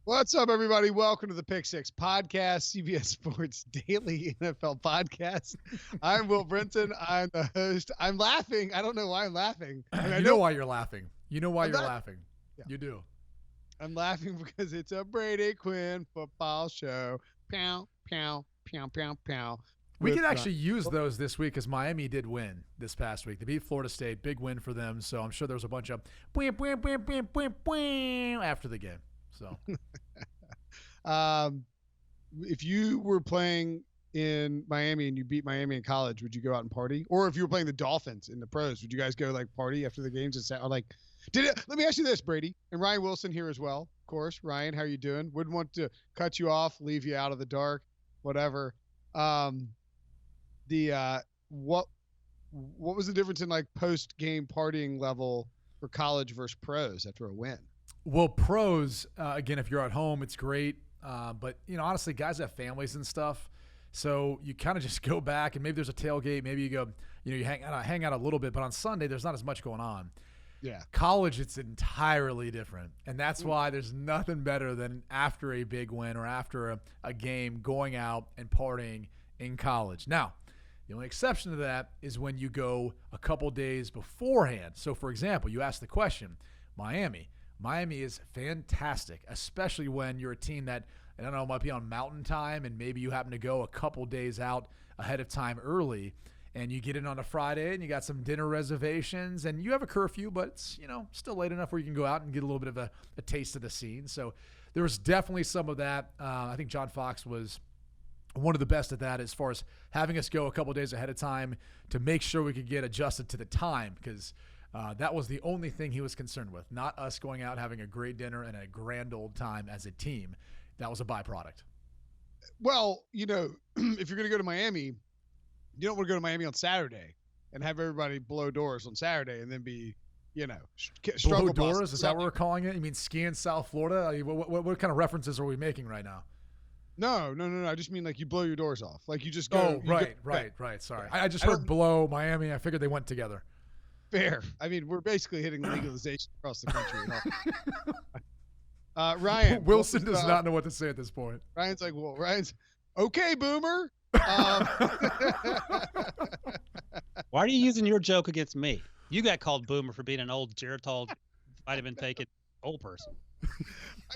What's up, everybody? Welcome to the Pick Six Podcast, CBS Sports Daily NFL Podcast. I'm Will Brinson. I'm the host. I'm laughing. I don't know why I'm laughing. I know why you're laughing. You know why I'm you're not- laughing. Yeah. You do. I'm laughing because it's a Brady Quinn football show. Pow, pow, pow, pow, pow. We With, could actually use those this week because Miami did win this past week. They beat Florida State. Big win for them. So I'm sure there was a bunch of bwam, bwam, bwam, bwam, bwam, bwam after the game. So if you were playing in Miami and you beat Miami in college, would you go out and party? Or if you were playing the Dolphins in the pros, would you guys go like party after the games and say, like, let me ask you this, Brady, and Ryan Wilson here as well. Of course, Ryan, how you doing? Wouldn't want to cut you off, leave you out of the dark, whatever. What was the difference in like post game partying level for college versus pros after a win? well, pros again, if you're at home, it's great. But honestly, guys have families and stuff, so you kind of just go back and maybe there's a tailgate. Maybe you go, you hang out a little bit. But on Sunday, there's not as much going on. Yeah. College, it's entirely different. And that's why there's nothing better than after a big win or after a game going out and partying in college. Now, the only exception to that is when you go a couple days beforehand. So, for example, you asked the question, Miami. Miami is fantastic, especially when you're a team that, I don't know, might be on mountain time and maybe you happen to go a couple days out ahead of time early. And you get in on a Friday and you got some dinner reservations and you have a curfew, but it's, still late enough where you can go out and get a little bit of a taste of the scene. So there was definitely some of that. I think John Fox was one of the best at that as far as having us go a couple days ahead of time to make sure we could get adjusted to the time because that was the only thing he was concerned with, not us going out having a great dinner and a grand old time as a team. That was a byproduct. Well, if you're going to go to Miami, you don't want to go to Miami on Saturday and have everybody blow doors on Saturday and then be, struggle Blow doors? bus. Is that what we're calling it? You mean ski in South Florida? I mean, what kind of references are we making right now? No. I just mean like you blow your doors off. Like you just go. Right. Sorry. I just heard blow Miami. I figured they went together. Fair. I mean, we're basically hitting legalization across the country. Ryan. Wilson does not know what to say at this point. Ryan's like, okay, boomer. Why are you using your joke against me? You got called boomer for being an old Geritol vitamin taking old person.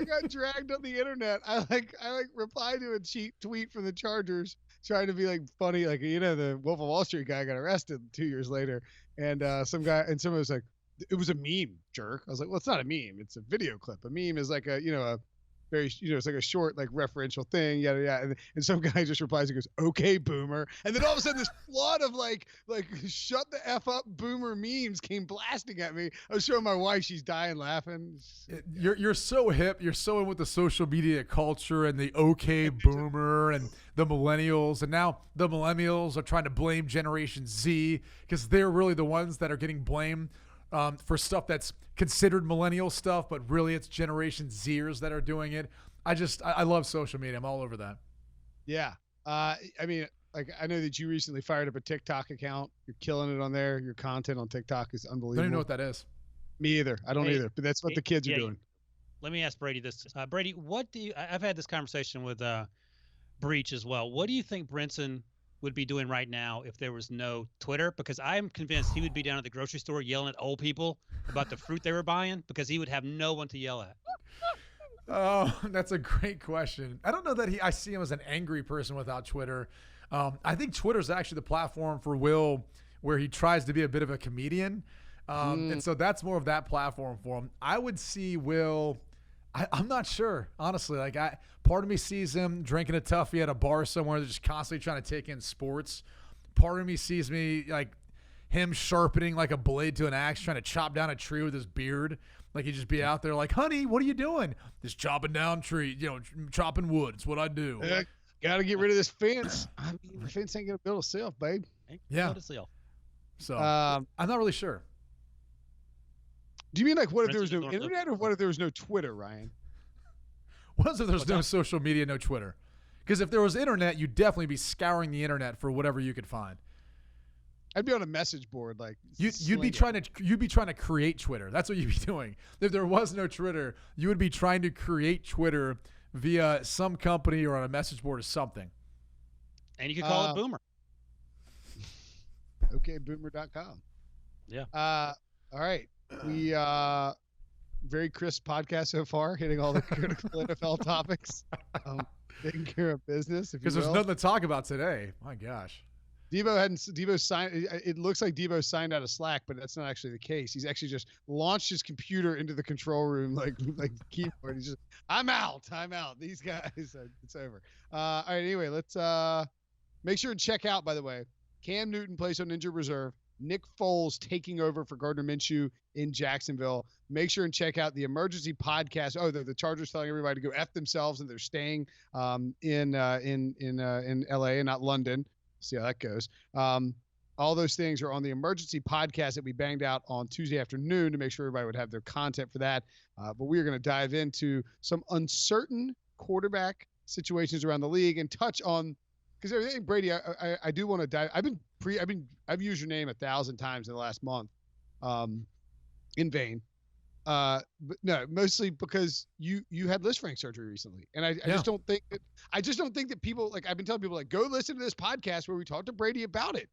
I got dragged on the internet. I replied to a cheat tweet from the Chargers trying to be like funny, like the Wolf of Wall Street guy got arrested 2 years later, and someone was like, it was a meme, jerk. I was like, well, it's not a meme, it's a video clip. A meme is like a very, it's like a short, like referential thing, yada yada. And some guy just replies and goes, "Okay, boomer." And then all of a sudden, this flood of like shut the f up, boomer memes came blasting at me. I was showing my wife; she's dying laughing. You're so hip. You're so in with the social media culture and the okay boomer and the millennials. And now the millennials are trying to blame Generation Z because they're really the ones that are getting blamed for stuff that's considered millennial stuff, but really it's Generation Zers that are doing it. I love social media. I'm all over that. Yeah. I mean, like, I know that you recently fired up a TikTok account. You're killing it on there. Your content on TikTok is unbelievable. I don't even know what that is. Me either. I don't either, but that's what the kids are doing. Let me ask Brady this. Brady, I've had this conversation with Breach as well. What do you think Brinson would be doing right now if there was no Twitter? Because I'm convinced he would be down at the grocery store yelling at old people about the fruit they were buying because he would have no one to yell at. Oh, that's a great question. I don't know that I see him as an angry person without Twitter. I think Twitter is actually the platform for Will where he tries to be a bit of a comedian. And so that's more of that platform for him. I would see Will, I'm not sure, honestly. Like, part of me sees him drinking a toughie at a bar somewhere, just constantly trying to take in sports. Part of me sees him sharpening like a blade to an axe, trying to chop down a tree with his beard. Like he'd just be out there like, honey, what are you doing? Just chopping down tree, chopping wood. It's what I do. Got to get rid of this fence. I mean, the fence ain't going to build itself, babe. Yeah. So I'm not really sure. Do you mean like what if there was no internet or what if there was no Twitter, Ryan? What if there's no social media, no Twitter? Because if there was internet, you'd definitely be scouring the internet for whatever you could find. I'd be on a message board like You'd be trying to create Twitter. That's what you'd be doing. If there was no Twitter, you would be trying to create Twitter via some company or on a message board or something. And you could call it Boomer. OKBoomer.com. Yeah. All right. We very crisp podcast so far, hitting all the critical NFL topics. Taking care of business. Because there's nothing to talk about today. My gosh. Debo signed. It looks like Debo signed out of Slack, but that's not actually the case. He's actually just launched his computer into the control room, like keyboard. He's just, I'm out. These guys, it's over. All right. Anyway, let's make sure and check out. By the way, Cam Newton plays on injured reserve. Nick Foles taking over for Gardner Minshew in Jacksonville. Make sure and check out the emergency podcast. Oh, the Chargers telling everybody to go F themselves, and they're staying in LA and not London. See how that goes. All those things are on the emergency podcast that we banged out on Tuesday afternoon to make sure everybody would have their content for that. But we are going to dive into some uncertain quarterback situations around the league and touch on, because everything, Brady, I do want to dive. I've used your name 1,000 times in the last month, in vain. But no, mostly because you had Liz Frank surgery recently, and I just don't think that people, like, I've been telling people, like, go listen to this podcast where we talked to Brady about it.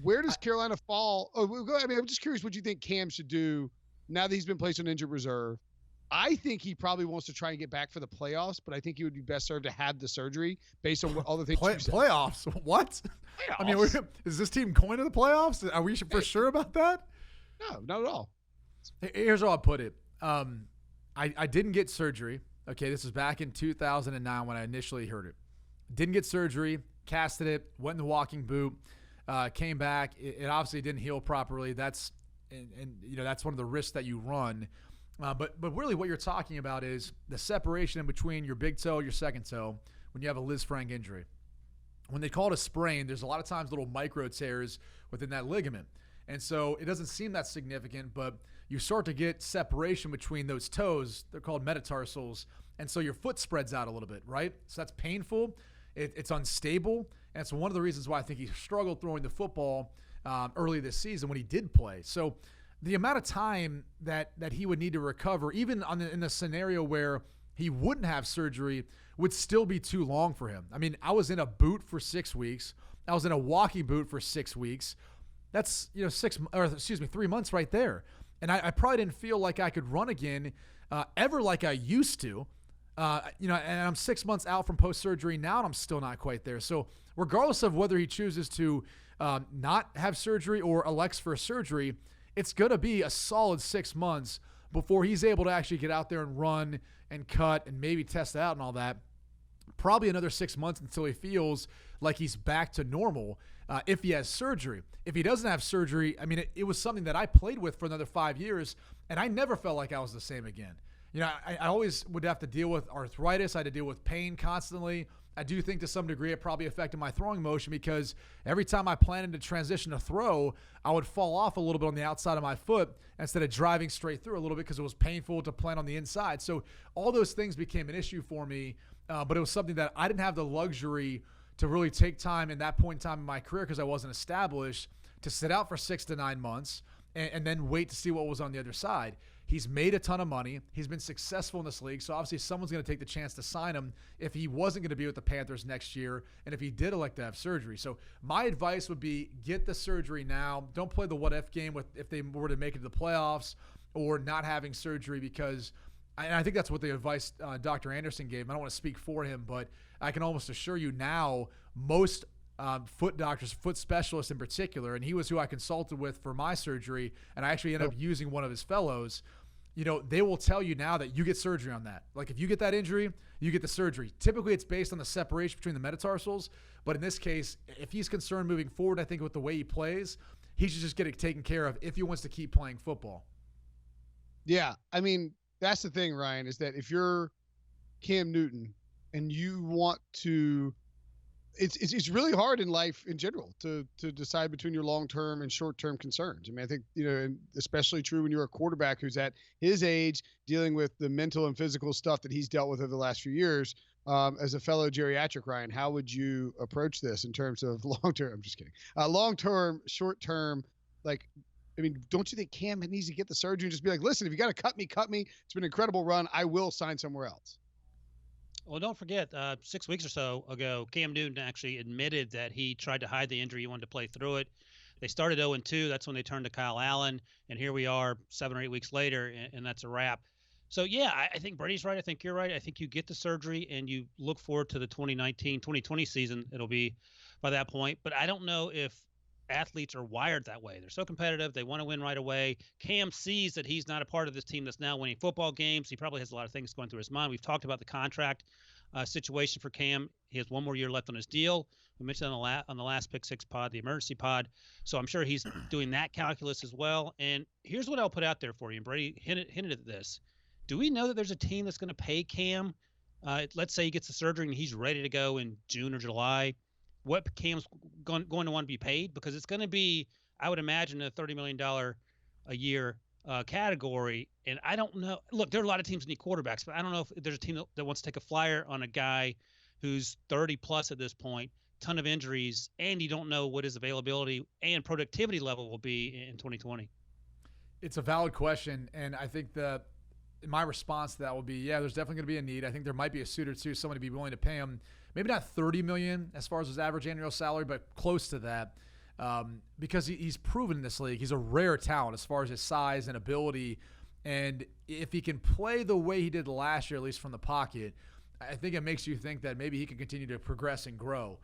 Where does Carolina fall? I'm just curious what you think Cam should do now that he's been placed on injured reserve. I think he probably wants to try and get back for the playoffs, but I think he would be best served to have the surgery based on what all the things you said. Playoffs? What? Playoffs. I mean, is this team going to the playoffs? Are we for sure about that? No, not at all. Here's how I'll put it. I didn't get surgery. Okay, this was back in 2009 when I initially heard it. Didn't get surgery, casted it, went in the walking boot, came back. It obviously didn't heal properly. That's that's one of the risks that you run. But really what you're talking about is the separation in between your big toe and your second toe when you have a Liz Frank injury. When they call it a sprain, there's a lot of times little micro tears within that ligament. And so it doesn't seem that significant, but you start to get separation between those toes. They're called metatarsals. And so your foot spreads out a little bit, right? So that's painful. It's unstable. And it's one of the reasons why I think he struggled throwing the football early this season when he did play. So the amount of time that he would need to recover, even in the scenario where he wouldn't have surgery, would still be too long for him. I mean, I was in a boot for 6 weeks. I was in a walking boot for 6 weeks. That's 3 months right there. And I probably didn't feel like I could run again ever like I used to. And I'm 6 months out from post-surgery now, and I'm still not quite there. So regardless of whether he chooses to not have surgery or elects for surgery, it's going to be a solid 6 months before he's able to actually get out there and run and cut and maybe test out and all that. Probably another 6 months until he feels like he's back to normal if he has surgery. If he doesn't have surgery, I mean, it was something that I played with for another 5 years, and I never felt like I was the same again. I always would have to deal with arthritis. I had to deal with pain constantly. I do think to some degree it probably affected my throwing motion because every time I planned to transition to throw, I would fall off a little bit on the outside of my foot instead of driving straight through a little bit because it was painful to plant on the inside. So all those things became an issue for me, but it was something that I didn't have the luxury to really take time in that point in time in my career because I wasn't established to sit out for 6 to 9 months and then wait to see what was on the other side. He's made a ton of money. He's been successful in this league, so obviously someone's going to take the chance to sign him if he wasn't going to be with the Panthers next year and if he did elect to have surgery. So my advice would be get the surgery now. Don't play the what-if game with if they were to make it to the playoffs or not having surgery because I think that's what the advice Dr. Anderson gave. I don't want to speak for him, but I can almost assure you now most foot doctors, foot specialists in particular, and he was who I consulted with for my surgery, and I actually ended up using one of his fellows. They will tell you now that you get surgery on that. Like if you get that injury, you get the surgery. Typically it's based on the separation between the metatarsals, but in this case, if he's concerned moving forward, I think with the way he plays, he should just get it taken care of if he wants to keep playing football. Yeah, I mean, that's the thing, Ryan, is that if you're Cam Newton and you want to it's really hard in life in general to decide between your long-term and short-term concerns. I mean, I think, and especially true when you're a quarterback who's at his age dealing with the mental and physical stuff that he's dealt with over the last few years. as a fellow geriatric, Ryan, how would you approach this in terms of long term? I'm just kidding. Long term, short term, like, I mean, don't you think Cam needs to get the surgery and just be like, listen, if you got to cut me, cut me. It's been an incredible run. I will sign somewhere else. Well, don't forget, 6 weeks or so ago, Cam Newton actually admitted that he tried to hide the injury. He wanted to play through it. They started 0-2. That's when they turned to Kyle Allen. And here we are 7 or 8 weeks later, and that's a wrap. So, yeah, I think Brady's right. I think you're right. I think you get the surgery and you look forward to the 2019-2020 season. It'll be by that point. But I don't know if athletes are wired that way. They're so competitive. They want to win right away. Cam sees that he's not a part of this team that's now winning football games. He probably has a lot of things going through his mind. We've talked about the contract situation for Cam. He has one more year left on his deal. We mentioned on the last Pick Six pod, the emergency pod. So I'm sure he's doing that calculus as well. And here's what I'll put out there for you. And Brady hinted at this. Do we know that there's a team that's going to pay Cam? Let's say he gets the surgery and he's ready to go in June or July. What Cam's going to want to be paid? Because it's going to be, I would imagine, a $30 million a year category. And I don't know. Look, there are a lot of teams that need quarterbacks, but I don't know if there's a team that wants to take a flyer on a guy who's 30 plus at this point, ton of injuries, and you don't know what his availability and productivity level will be in 2020. It's a valid question, and I think my response to that will be, yeah, there's definitely going to be a need. I think there might be a suit or two, someone to be willing to pay him, maybe not $30 million as far as his average annual salary, but close to that, because he's proven in this league. He's a rare talent as far as his size and ability, and if he can play the way he did last year, at least from the pocket, I think it makes you think that maybe he can continue to progress and grow.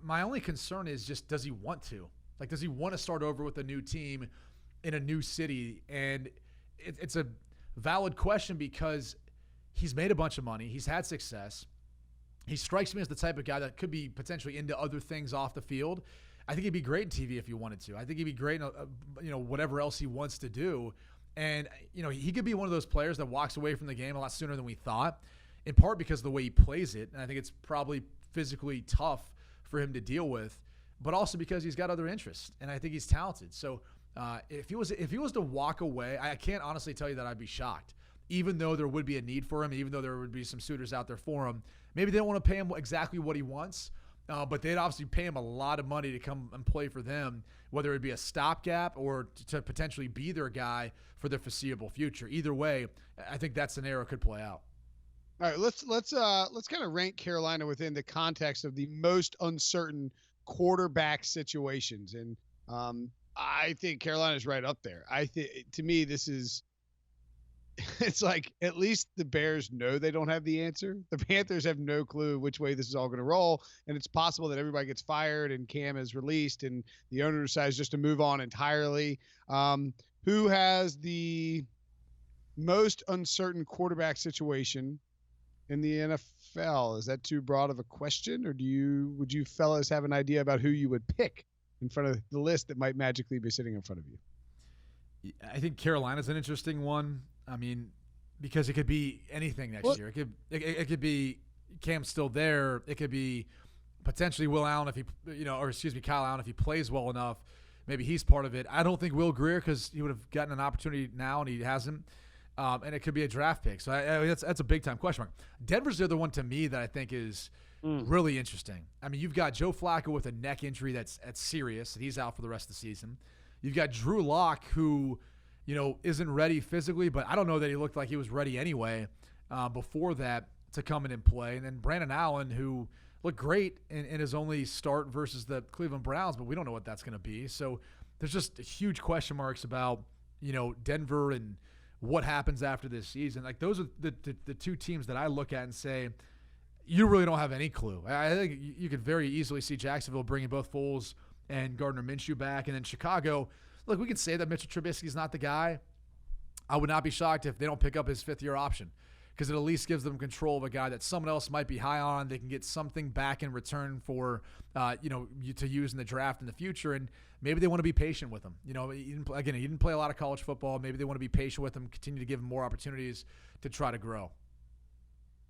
My only concern is just, does he want to? Like, does he want to start over with a new team in a new city? And it's a valid question because he's made a bunch of money. He's had success. He strikes me as the type of guy that could be potentially into other things off the field. I think he'd be great in TV if he wanted to. I think he'd be great in whatever else he wants to do. And he could be one of those players that walks away from the game a lot sooner than we thought, in part because of the way he plays it. And I think it's probably physically tough for him to deal with, but also because he's got other interests, and I think he's talented. So if he was to walk away, I can't honestly tell you that I'd be shocked, even though there would be a need for him, even though there would be some suitors out there for him. Maybe they don't want to pay him exactly what he wants, but they'd obviously pay him a lot of money to come and play for them, whether it be a stopgap or to potentially be their guy for the foreseeable future. Either way, I think that scenario could play out. All right, let's kind of rank Carolina within the context of the most uncertain quarterback situations, and I think Carolina's right up there. To me, this is, it's like at least the Bears know they don't have the answer. The Panthers have no clue which way this is all going to roll, and it's possible that everybody gets fired and Cam is released and the owner decides just to move on entirely. Who has the most uncertain quarterback situation in the NFL? Is that too broad of a question, or would you fellas have an idea about who you would pick in front of the list that might magically be sitting in front of you? I think Carolina's an interesting one. I mean, because it could be anything next year. It could be Cam still there. It could be potentially Will Allen Kyle Allen if he plays well enough. Maybe he's part of it. I don't think Will Grier, because he would have gotten an opportunity now and he hasn't. And it could be a draft pick. So that's a big-time question mark. Denver's the other one to me that I think is really interesting. I mean, you've got Joe Flacco with a neck injury that's serious, and he's out for the rest of the season. You've got Drew Lock, who, isn't ready physically, but I don't know that he looked like he was ready anyway before that to come in and play. And then Brandon Allen, who looked great in his only start versus the Cleveland Browns, but we don't know what that's going to be. So there's just huge question marks about, Denver and what happens after this season. Like, those are the two teams that I look at and say, you really don't have any clue. I think you could very easily see Jacksonville bringing both Foles and Gardner Minshew back. And then Chicago, look, we can say that Mitchell Trubisky's not the guy. I would not be shocked if they don't pick up his fifth-year option, because it at least gives them control of a guy that someone else might be high on. They can get something back in return for, to use in the draft in the future. And maybe they want to be patient with him. He didn't play a lot of college football. Maybe they want to be patient with him, continue to give him more opportunities to try to grow.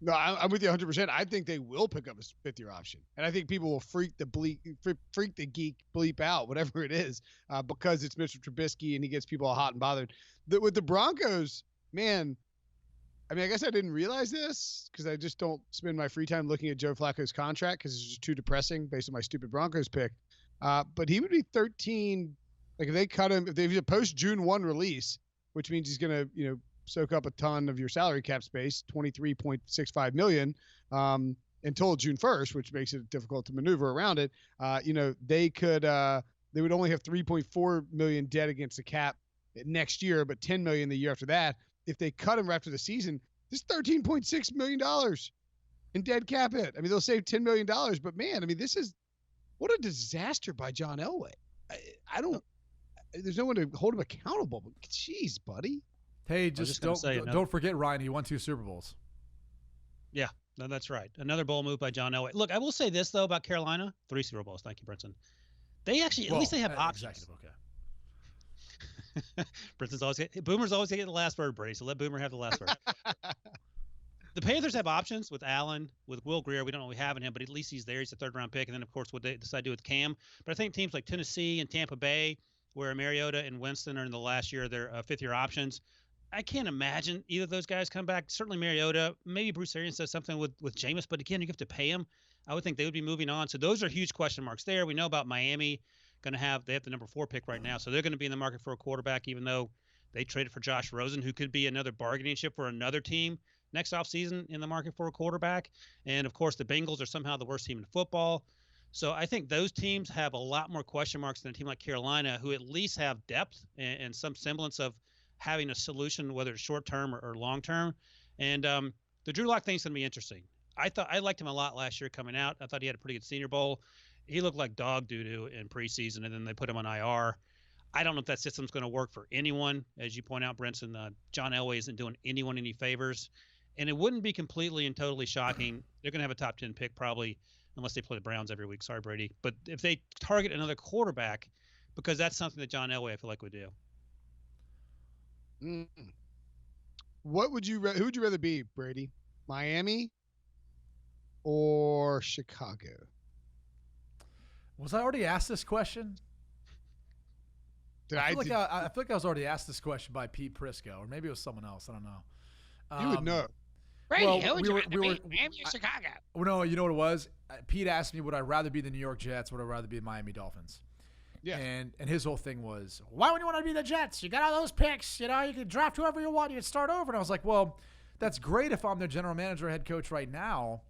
No, I'm with you 100%. I think they will pick up his fifth-year option, and I think people will freak the geek bleep out, whatever it is, because it's Mitchell Trubisky and he gets people all hot and bothered. With the Broncos, man, I mean, I guess I didn't realize this because I just don't spend my free time looking at Joe Flacco's contract because it's just too depressing based on my stupid Broncos pick. But he would be 13. Like if they cut him, if they post June 1 release, which means he's going to, soak up a ton of your salary cap space, 23.65 million, until June 1st, which makes it difficult to maneuver around it. They would only have 3.4 million dead against the cap next year, but 10 million the year after that. If they cut him after the season, this $13.6 million in dead cap hit. I mean, they'll save $10 million, but man, I mean, what a disaster by John Elway. There's no one to hold him accountable, but jeez, buddy. Hey, just don't forget, Ryan, he won 2 Super Bowls. Yeah, no, that's right. Another bold move by John Elway. Look, I will say this, though, about Carolina. 3 Super Bowls. Thank you, Brinson. They actually, at least they have options. Okay. Boomer's always going to get the last word, Brady, so let Boomer have the last word. The Panthers have options with Allen, with Will Grier. We don't know what we have in him, but at least he's there. He's a 3rd-round pick. And then, of course, what they decide to do with Cam. But I think teams like Tennessee and Tampa Bay, where Mariota and Winston are in the last year of their 5th-year options, I can't imagine either of those guys come back. Certainly Mariota. Maybe Bruce Arians does something with Jameis, but again, you have to pay him. I would think they would be moving on. So those are huge question marks there. We know about Miami. They have the number 4 pick right now, so they're going to be in the market for a quarterback, even though they traded for Josh Rosen, who could be another bargaining chip for another team next offseason in the market for a quarterback. And, of course, the Bengals are somehow the worst team in football. So I think those teams have a lot more question marks than a team like Carolina, who at least have depth and some semblance of having a solution, whether it's short-term or long-term. And the Drew Lock thing's going to be interesting. I liked him a lot last year coming out. I thought he had a pretty good Senior Bowl. He looked like dog doo-doo in preseason, and then they put him on IR. I don't know if that system's going to work for anyone. As you point out, Brinson, John Elway isn't doing anyone any favors. And it wouldn't be completely and totally shocking. They're going to have a top 10 pick probably, unless they play the Browns every week. Sorry, Brady. But if they target another quarterback, because that's something that John Elway, I feel like, would do. Who would you rather be, Brady? Miami or Chicago? Was I already asked this question? I feel like I was already asked this question by Pete Prisco, or maybe it was someone else. I don't know. You would know. Brady, who would you rather be, Miami or Chicago? Well, no, you know what it was? Pete asked me, would I rather be the New York Jets, or would I rather be the Miami Dolphins? Yeah. And his whole thing was, why would you want to be the Jets? You got all those picks. You can draft whoever you want. You can start over. And I was like, well, that's great if I'm their general manager or head coach right now.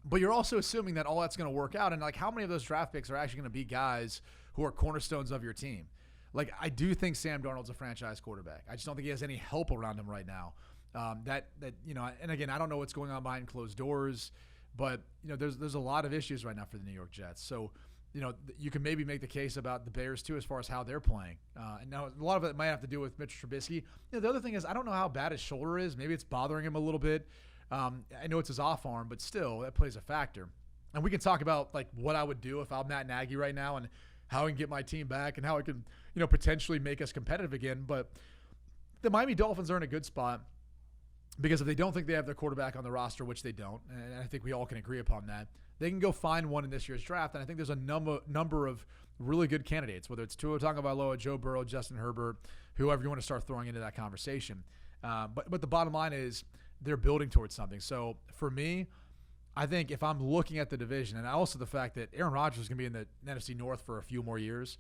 But you're also assuming that all that's going to work out. And, like, how many of those draft picks are actually going to be guys who are cornerstones of your team? Like, I do think Sam Darnold's a franchise quarterback. I just don't think he has any help around him right now. And again, I don't know what's going on behind closed doors, but, there's a lot of issues right now for the New York Jets. So, you can maybe make the case about the Bears, too, as far as how they're playing. And now a lot of it might have to do with Mitch Trubisky. The other thing is, I don't know how bad his shoulder is. Maybe it's bothering him a little bit. I know it's his off arm, but still, that plays a factor. And we can talk about, like, what I would do if I'm Matt Nagy right now and how I can get my team back and how I can, potentially make us competitive again. But the Miami Dolphins are in a good spot because if they don't think they have their quarterback on the roster, which they don't, and I think we all can agree upon that, they can go find one in this year's draft. And I think there's a number of really good candidates, whether it's Tua Tagovailoa, Joe Burrow, Justin Herbert, whoever you want to start throwing into that conversation. But the bottom line is they're building towards something. So for me, I think if I'm looking at the division, and also the fact that Aaron Rodgers is going to be in the NFC North for a few more years,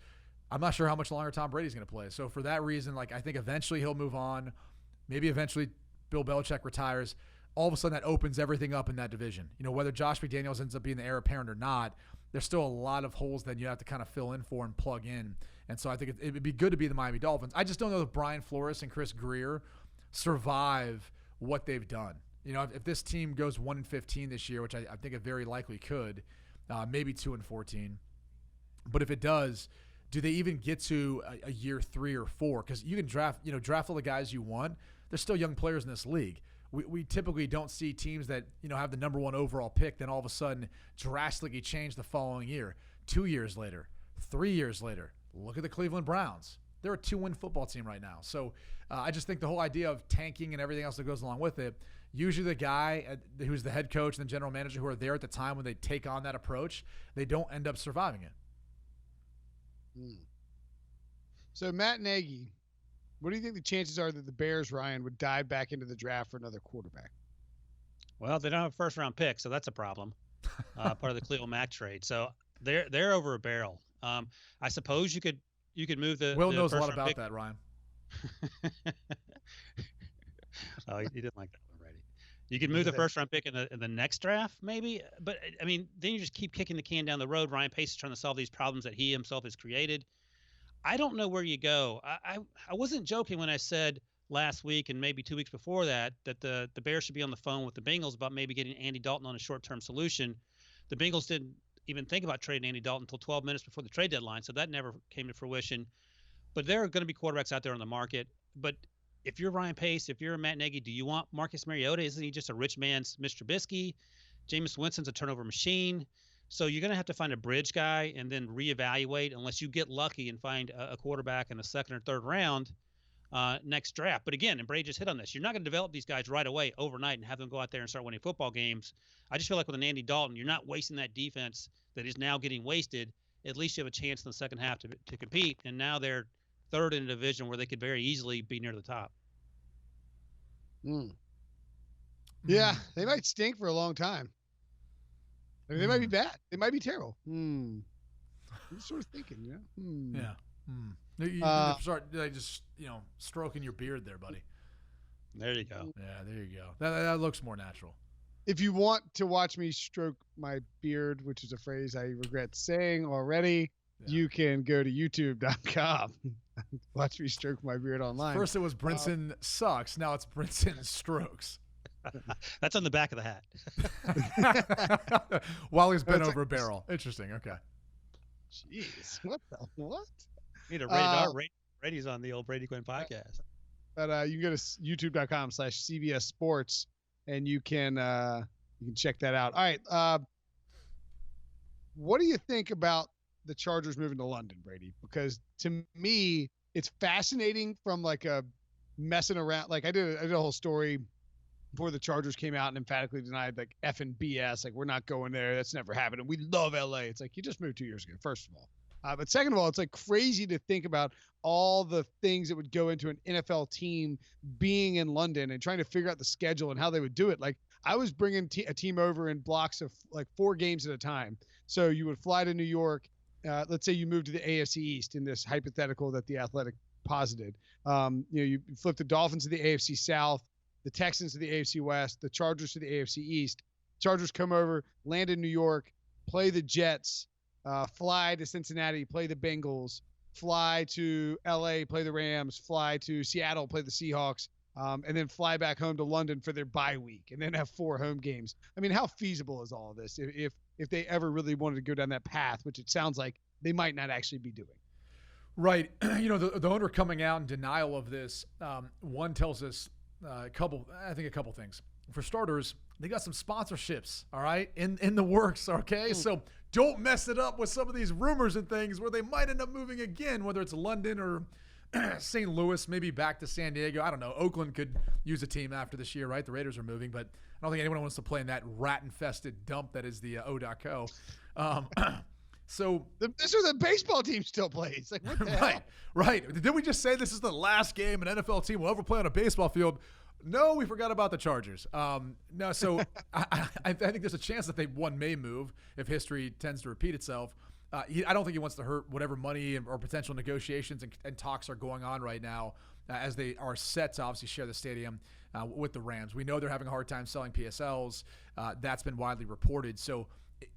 I'm not sure how much longer Tom Brady's going to play. So for that reason, like, I think eventually he'll move on. Maybe eventually Bill Belichick retires. All of a sudden that opens everything up in that division. Whether Josh McDaniels ends up being the heir apparent or not, there's still a lot of holes that you have to kind of fill in for and plug in. And so I think it would be good to be the Miami Dolphins. I just don't know if Brian Flores and Chris Grier survive what they've done. If this team goes 1-15 this year, which I think it very likely could, maybe 2-14. But if it does, do they even get to a year 3 or 4? Because you can draft all the guys you want. There's still young players in this league. We typically don't see teams that have the number 1 overall pick then all of a sudden drastically change the following year. 2 years later, 3 years later, look at the Cleveland Browns. They're a 2-win football team right now. So I just think the whole idea of tanking and everything else that goes along with it, usually the guy who's the head coach and the general manager who are there at the time when they take on that approach, they don't end up surviving it. So Matt Nagy What do you think the chances are that the Bears, Ryan, would dive back into the draft for another quarterback? Well, they don't have a first round pick, so that's a problem. Part of the Khalil Mack trade. So they're over a barrel. I suppose you could move Will the knows a first lot round about pick. that, Ryan. Oh, he didn't like that one, Brady. You could move the first round pick in the next draft, maybe. But I mean, then you just keep kicking the can down the road. Ryan Pace is trying to solve these problems that he himself has created. I don't know where you go. I wasn't joking when I said last week and maybe 2 weeks before that the Bears should be on the phone with the Bengals about maybe getting Andy Dalton on a short-term solution. The Bengals didn't even think about trading Andy Dalton until 12 minutes before the trade deadline, so that never came to fruition. But there are going to be quarterbacks out there on the market. But if you're Ryan Pace, if you're Matt Nagy, do you want Marcus Mariota? Isn't he just a rich man's Mr. Trubisky? Jameis Winston's a turnover machine. So you're going to have to find a bridge guy and then reevaluate unless you get lucky and find a quarterback in the second or third round next draft. But again, and Brady just hit on this, you're not going to develop these guys right away overnight and have them go out there and start winning football games. I just feel like with an Andy Dalton, you're not wasting that defense that is now getting wasted. At least you have a chance in the second half to compete. And now they're third in a division where they could very easily be near the top. Yeah, they might stink for a long time. I mean, they might be bad. They might be terrible. I'm sort of thinking, Yeah. You start just stroking your beard there, buddy. There you go. Yeah, there you go. That looks more natural. If you want to watch me stroke my beard, which is a phrase I regret saying already, you can go to youtube.com. Watch me stroke my beard online. First it was Brinson sucks. Now it's Brinson strokes. That's on the back of the hat. While he's bent over a barrel. Interesting. Okay. Jeez. What? Need a rated R. Brady's on the old Brady Quinn podcast. But you can go to youtube.com/CBS Sports and you can check that out. All right. What do you think about the Chargers moving to London, Brady? Because to me, it's fascinating from like a messing around. Like I did a whole story before the Chargers came out and emphatically denied like effing BS. Like we're not going there. That's never happened. And we love LA. It's like you just moved 2 years ago, first of all. But second of all, it's like crazy to think about all the things that would go into an NFL team being in London and trying to figure out the schedule and how they would do it. Like I was bringing a team over in blocks of like 4 games at a time. So you would fly to New York. Let's say you moved to the AFC East in this hypothetical that the Athletic posited. You flip the Dolphins to the AFC South, the Texans to the AFC West, the Chargers to the AFC East. Chargers come over, land in New York, play the Jets, fly to Cincinnati, play the Bengals, fly to LA, play the Rams, fly to Seattle, play the Seahawks, and then fly back home to London for their bye week and then have 4 home games. I mean, how feasible is all of this if they ever really wanted to go down that path, which it sounds like they might not actually be doing? Right. The owner coming out in denial of this, one tells us a couple things. For starters, they got some sponsorships, all right, in the works, okay? So don't mess it up with some of these rumors and things where they might end up moving again, whether it's London or St. Louis, maybe back to San Diego. I don't know. Oakland could use a team after this year, right? The Raiders are moving, but I don't think anyone wants to play in that rat-infested dump that is the O.co. So this is a baseball team still plays. Like, what the hell? Right. Did we just say this is the last game an NFL team will ever play on a baseball field? No, we forgot about the Chargers. No, so I think there's a chance that one may move if history tends to repeat itself. I don't think he wants to hurt whatever money or potential negotiations and talks are going on right now as they are set to obviously share the stadium with the Rams. We know they're having a hard time selling PSLs. That's been widely reported. So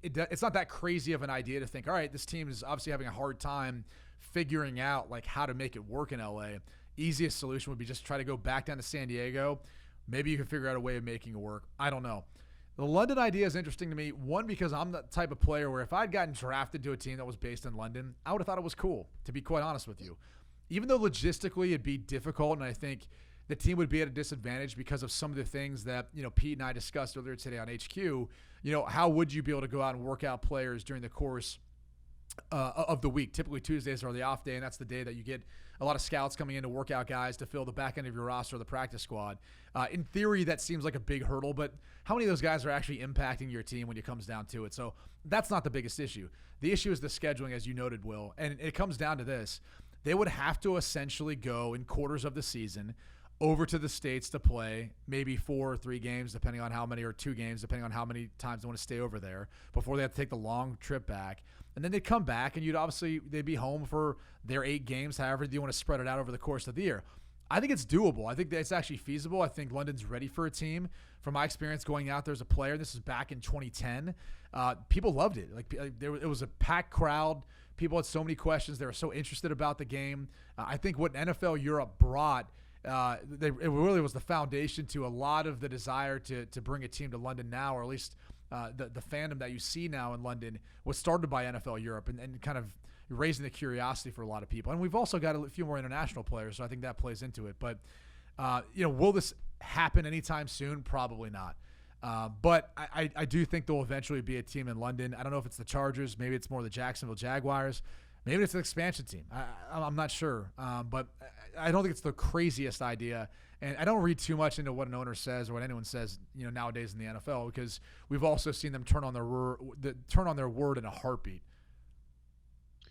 it's not that crazy of an idea to think, all right, this team is obviously having a hard time figuring out like how to make it work in LA. Easiest solution would be just try to go back down to San Diego. Maybe you can figure out a way of making it work. I don't know. The London idea is interesting to me. One, because I'm the type of player where if I'd gotten drafted to a team that was based in London, I would have thought it was cool, to be quite honest with you. Even though logistically it'd be difficult, and I think the team would be at a disadvantage because of some of the things that, Pete and I discussed earlier today on HQ. How would you be able to go out and work out players during the course of the week? Typically Tuesdays are the off day, and that's the day that you get a lot of scouts coming in to work out guys to fill the back end of your roster of the practice squad. In theory, that seems like a big hurdle, but how many of those guys are actually impacting your team when it comes down to it? So that's not the biggest issue. The issue is the scheduling, as you noted, Will, and it comes down to this. they would have to essentially go in quarters of the season over to the States to play maybe 4 or 3 games, depending on how many, or 2 games, depending on how many times they want to stay over there before they have to take the long trip back. And then they'd come back, and they'd be home for their 8 games, however you want to spread it out over the course of the year. I think it's doable. I think that it's actually feasible. I think London's ready for a team. From my experience going out there as a player, this is back in 2010. People loved it. It was a packed crowd. People had so many questions. They were so interested about the game. I think what NFL Europe brought, it really was the foundation to a lot of the desire to bring a team to London now, or at least the fandom that you see now in London was started by NFL Europe and kind of raising the curiosity for a lot of people. And we've also got a few more international players, so I think that plays into it. But, will this happen anytime soon? Probably not. But I do think there'll eventually be a team in London. I don't know if it's the Chargers. Maybe it's more the Jacksonville Jaguars. Maybe it's an expansion team. I'm not sure. But I don't think it's the craziest idea. And I don't read too much into what an owner says or what anyone says, nowadays in the NFL, because we've also seen them turn on their word in a heartbeat.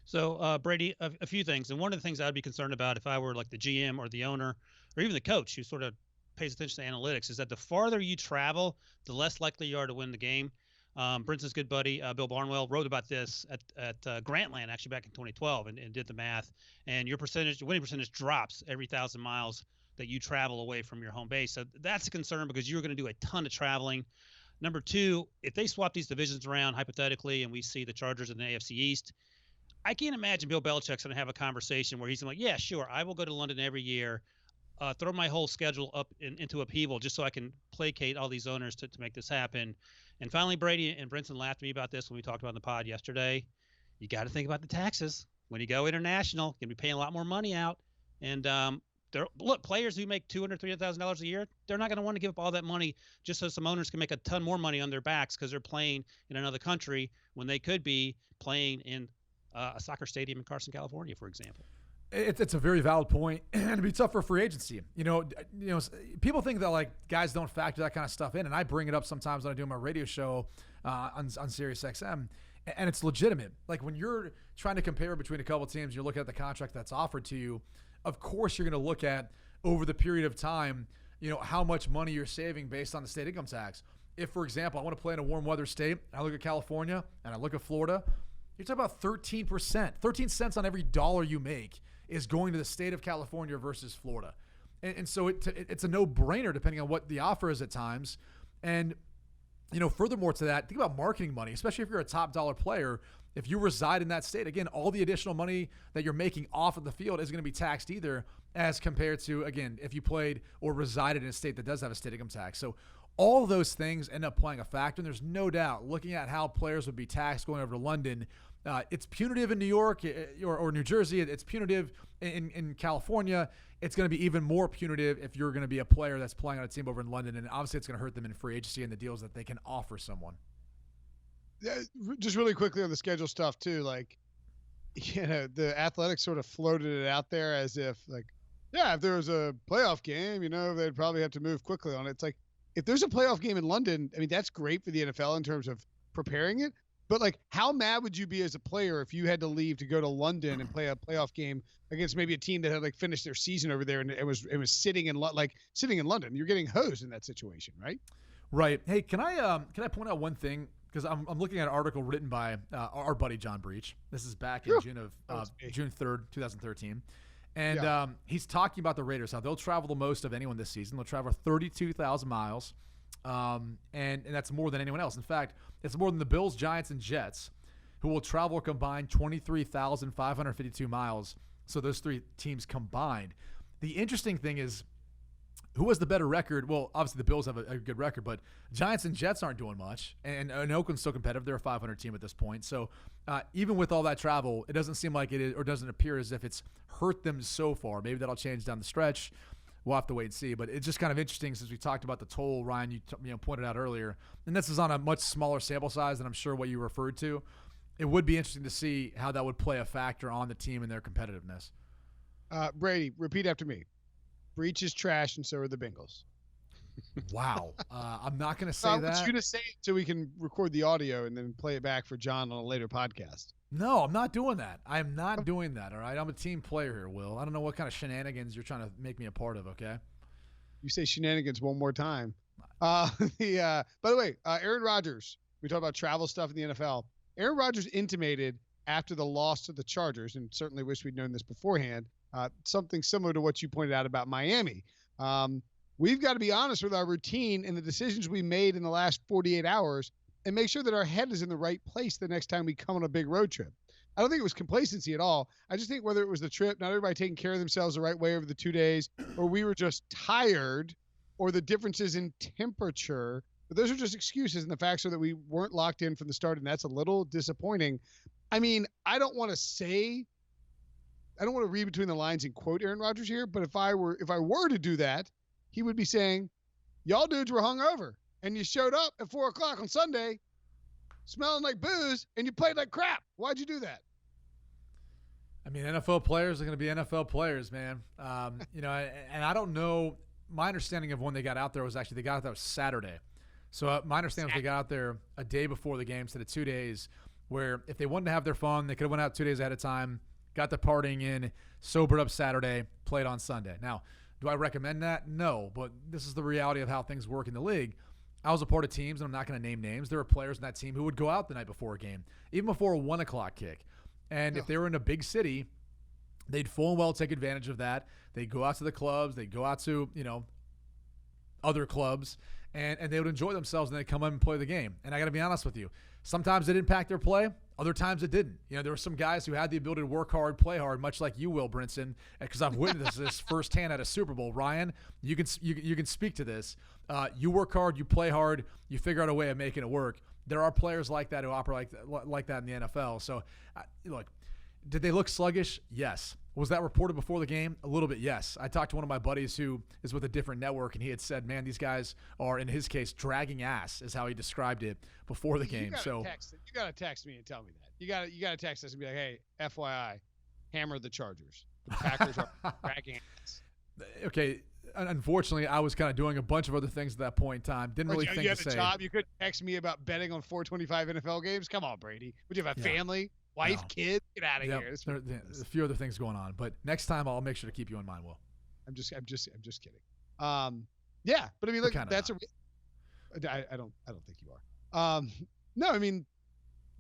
So, Brady, a few things. And one of the things I'd be concerned about if I were like the GM or the owner or even the coach who sort of pays attention to analytics is that the farther you travel, the less likely you are to win the game. Brinson's good buddy, Bill Barnwell, wrote about this at Grantland actually back in 2012 and did the math. And your winning percentage drops every 1,000 miles that you travel away from your home base. So that's a concern because you're going to do a ton of traveling. Number 2, if they swap these divisions around hypothetically and we see the Chargers in the AFC East, I can't imagine Bill Belichick's going to have a conversation where he's like, yeah, sure, I will go to London every year, throw my whole schedule up into upheaval just so I can placate all these owners to make this happen. And finally, Brady and Brinson laughed at me about this when we talked about it in the pod yesterday. You got to think about the taxes. When you go international, you're going to be paying a lot more money out. And look, players who make $200,000, $300,000 a year, they're not going to want to give up all that money just so some owners can make a ton more money on their backs because they're playing in another country when they could be playing in a soccer stadium in Carson, California, for example. It's a very valid point, and it'd be tough for free agency. People think that like guys don't factor that kind of stuff in, and I bring it up sometimes when I do my radio show on Sirius XM, and it's legitimate. Like when you're trying to compare between a couple teams, you're looking at the contract that's offered to you. Of course, you're going to look at over the period of time, how much money you're saving based on the state income tax. If, for example, I want to play in a warm weather state, I look at California and I look at Florida. You're talking about 13%. 13 cents on every dollar you make is going to the state of California versus Florida. And so it's a no-brainer depending on what the offer is at times. And, furthermore to that, think about marketing money, especially if you're a top dollar player. If you reside in that state, again, all the additional money that you're making off of the field isn't going to be taxed either as compared to, again, if you played or resided in a state that does have a state income tax. So all those things end up playing a factor. And there's no doubt, looking at how players would be taxed going over to London, it's punitive in New York or New Jersey. It's punitive in California. It's going to be even more punitive if you're going to be a player that's playing on a team over in London. And obviously it's going to hurt them in free agency and the deals that they can offer someone. Just really quickly on the schedule stuff too, the Athletics sort of floated it out there as if if there was a playoff game, they'd probably have to move quickly on it. It's like, if there's a playoff game in London, I mean, that's great for the NFL in terms of preparing it. But how mad would you be as a player if you had to leave to go to London and play a playoff game against maybe a team that had finished their season over there and it was sitting in London? You're getting hosed in that situation, right? Right. Hey, can I point out one thing? Because I'm looking at an article written by our buddy John Breach. This is back in June 3rd, 2013. And he's talking about the Raiders, how they'll travel the most of anyone this season. They'll travel 32,000 miles, and that's more than anyone else. In fact, it's more than the Bills, Giants, and Jets, who will travel combined 23,552 miles. So those 3 teams combined. The interesting thing is, who has the better record? Well, obviously the Bills have a good record, but Giants and Jets aren't doing much. And Oakland's still competitive. They're a 500 team at this point. So even with all that travel, it doesn't seem like it is, or doesn't appear as if it's hurt them so far. Maybe that'll change down the stretch. We'll have to wait and see. But it's just kind of interesting since we talked about the toll, Ryan, you pointed out earlier. And this is on a much smaller sample size than I'm sure what you referred to. It would be interesting to see how that would play a factor on the team and their competitiveness. Brady, repeat after me. Breach is trash, and so are the Bengals. Wow. I'm not going to say I that. want you to say it so we can record the audio and then play it back for John on a later podcast. No, I'm not doing that. I'm not doing that, all right? I'm a team player here, Will. I don't know what kind of shenanigans you're trying to make me a part of, okay? You say shenanigans one more time. By the way, Aaron Rodgers, we talk about travel stuff in the NFL. Aaron Rodgers intimated after the loss to the Chargers, and certainly wish we'd known this beforehand, something similar to what you pointed out about Miami. We've got to be honest with our routine and the decisions we made in the last 48 hours and make sure that our head is in the right place the next time we come on a big road trip. I don't think it was complacency at all. I just think whether it was the trip, not everybody taking care of themselves the right way over the 2 days, or we were just tired, or the differences in temperature. But those are just excuses, and the facts are that we weren't locked in from the start, and that's a little disappointing. I mean, I don't want to read between the lines and quote Aaron Rodgers here, but if I were to do that, he would be saying, y'all dudes were hungover, and you showed up at 4 o'clock on Sunday smelling like booze, and you played like crap. Why'd you do that? I mean, NFL players are going to be NFL players, man. And I don't know. My understanding of when they got out there was actually they got out there Saturday. So my understanding was they got out there a day before the game instead of 2 days, where if they wanted to have their fun, they could have went out 2 days ahead of time, got the partying in, sobered up Saturday, played on Sunday. Now, do I recommend that? No, but this is the reality of how things work in the league. I was a part of teams, and I'm not going to name names. There were players in that team who would go out the night before a game, even before a 1 o'clock kick. And if they were in a big city, they'd full and well take advantage of that. They'd go out to the clubs. They'd go out to, other clubs, and they would enjoy themselves, and they'd come up and play the game. And I got to be honest with you. Sometimes it impacted their play. Other times it didn't. There were some guys who had the ability to work hard, play hard, much like you will, Brinson, because I've witnessed this firsthand at a Super Bowl. Ryan, you can speak to this. You work hard, you play hard, you figure out a way of making it work. There are players like that who operate like that in the NFL. So, look, did they look sluggish? Yes. Was that reported before the game? A little bit, yes. I talked to one of my buddies who is with a different network, and he had said, man, these guys are, in his case, dragging ass is how he described it before the game. You got to text me and tell me that. You got to text us and be like, hey, FYI, hammer the Chargers. The Packers are dragging ass. Okay. Unfortunately, I was kind of doing a bunch of other things at that point in time. Didn't really think to say. You had a job. You couldn't text me about betting on 425 NFL games? Come on, Brady. Would you have a family? Wife, kids, get out of here. There's a few other things going on, but next time I'll make sure to keep you in mind, Will. I'm just kidding. Yeah, but I mean, look, that's I don't think you are. No, I mean,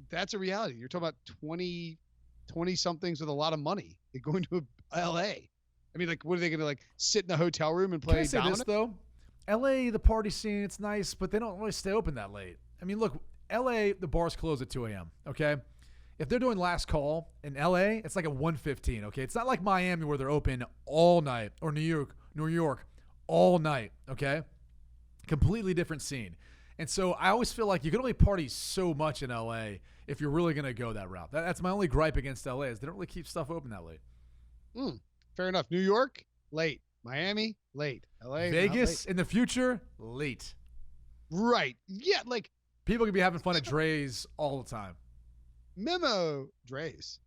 that's a reality. You're talking about 20 somethings with a lot of money going to L.A. I mean, like, what are they going to sit in the hotel room and play? Can I say this though? L.A. the party scene, it's nice, but they don't really stay open that late. I mean, look, L.A. the bars close at 2 a.m. Okay. If they're doing last call in LA, it's like at 1:15, okay? It's not like Miami where they're open all night, or New York all night, okay? Completely different scene. And so I always feel like you can only party so much in LA if you're really going to go that route. That's my only gripe against LA is they don't really keep stuff open that late. Fair enough. New York, late. Miami, late. LA, Vegas in the future, late. Right. Yeah, like people could be having fun at Dre's all the time. Memo Dre's.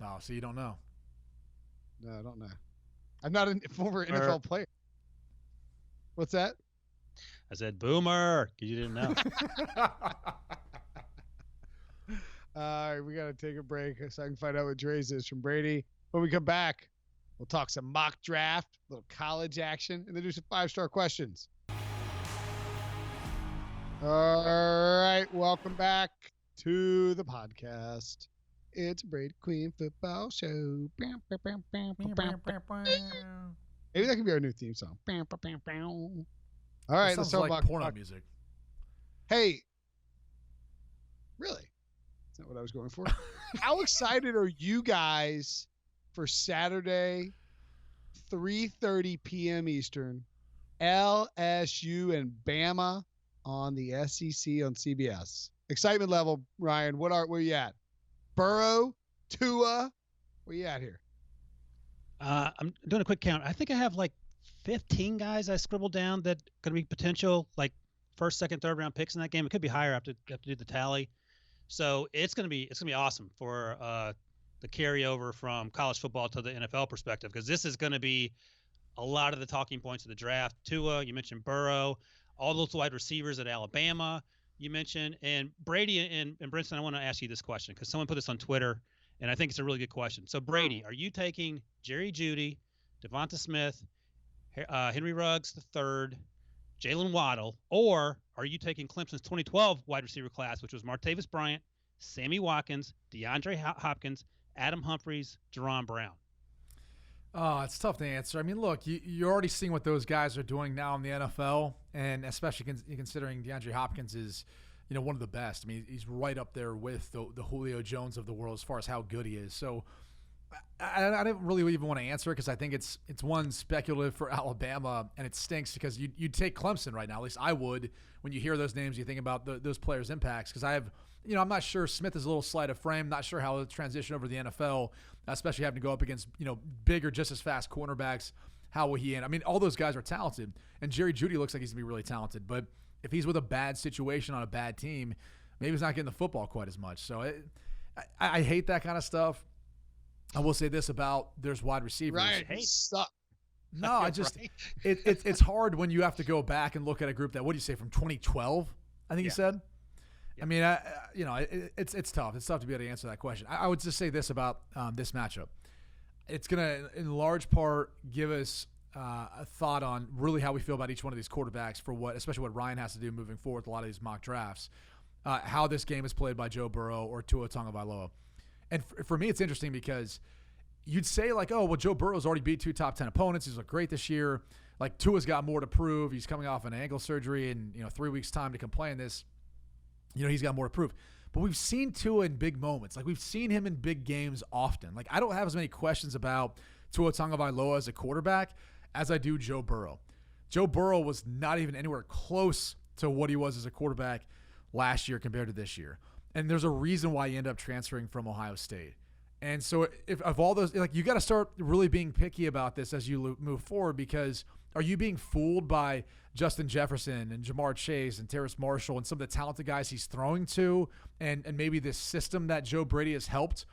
Oh, so you don't know? No, I don't know. I'm not a former NFL player. What's that? I said boomer because you didn't know. All right, we got to take a break so I can find out what Dre's is from Brady. When we come back, we'll talk some mock draft, a little college action, and then do some 5-star questions. All right, welcome back to the podcast. It's Brady Quinn football show. Maybe that can be our new theme song. All right, let's talk about porno music. Hey, really? That's not what I was going for. How excited are you guys for Saturday, 3:30 p.m. Eastern, LSU and Bama on the SEC on CBS? Excitement level, Ryan. Where you at? Burrow, Tua, where you at here? I'm doing a quick count. I think I have like 15 guys I scribbled down that could be potential like first, second, third round picks in that game. It could be higher. I have to do the tally. So it's gonna be awesome for the carryover from college football to the NFL perspective, because this is gonna be a lot of the talking points of the draft. Tua, you mentioned Burrow, all those wide receivers at Alabama. you mentioned, and Brady and Brinson, I want to ask you this question because someone put this on Twitter, and I think it's a really good question. So, Brady, are you taking Jerry Jeudy, Devonta Smith, Henry Ruggs III, Jalen Waddle, or are you taking Clemson's 2012 wide receiver class, which was Martavis Bryant, Sammy Watkins, DeAndre Hopkins, Adam Humphries, Jerron Brown? Oh, it's tough to answer. I mean, look, you're already seeing what those guys are doing now in the NFL, and especially considering DeAndre Hopkins is, one of the best. I mean, he's right up there with the Julio Jones of the world as far as how good he is. So I don't really even want to answer it because I think it's one speculative for Alabama, and it stinks because you'd take Clemson right now. At least I would. When you hear those names, you think about those players' impacts because I have – I'm not sure. Smith is a little slight of frame. Not sure how he'll transition over to the NFL, especially having to go up against, bigger, just as fast cornerbacks. How will he end? I mean, all those guys are talented, and Jerry Jeudy looks like he's going to be really talented. But if he's with a bad situation on a bad team, maybe he's not getting the football quite as much. So I hate that kind of stuff. I will say this about there's wide receivers. Right. Suck. No, I just it's hard when you have to go back and look at a group that, what do you say, from 2012, I think you said? I mean, it's tough. It's tough to be able to answer that question. I would just say this about this matchup. It's going to, in large part, give us a thought on really how we feel about each one of these quarterbacks for especially what Ryan has to do moving forward with a lot of these mock drafts, how this game is played by Joe Burrow or Tua Tagovailoa. And for me, it's interesting because you'd say, like, oh, well, Joe Burrow's already beat 2 top 10 opponents. He's looked great this year. Like, Tua's got more to prove. He's coming off an ankle surgery and, 3 weeks' time to complain this. He's got more to prove. But we've seen Tua in big moments. Like, we've seen him in big games often. Like, I don't have as many questions about Tua Tagovailoa as a quarterback as I do Joe Burrow. Joe Burrow was not even anywhere close to what he was as a quarterback last year compared to this year. And there's a reason why he ended up transferring from Ohio State. And so if of all those, like, you got to start really being picky about this as you move forward, because are you being fooled by Justin Jefferson and Jamar Chase and Terrace Marshall and some of the talented guys he's throwing to and maybe this system that Joe Brady has helped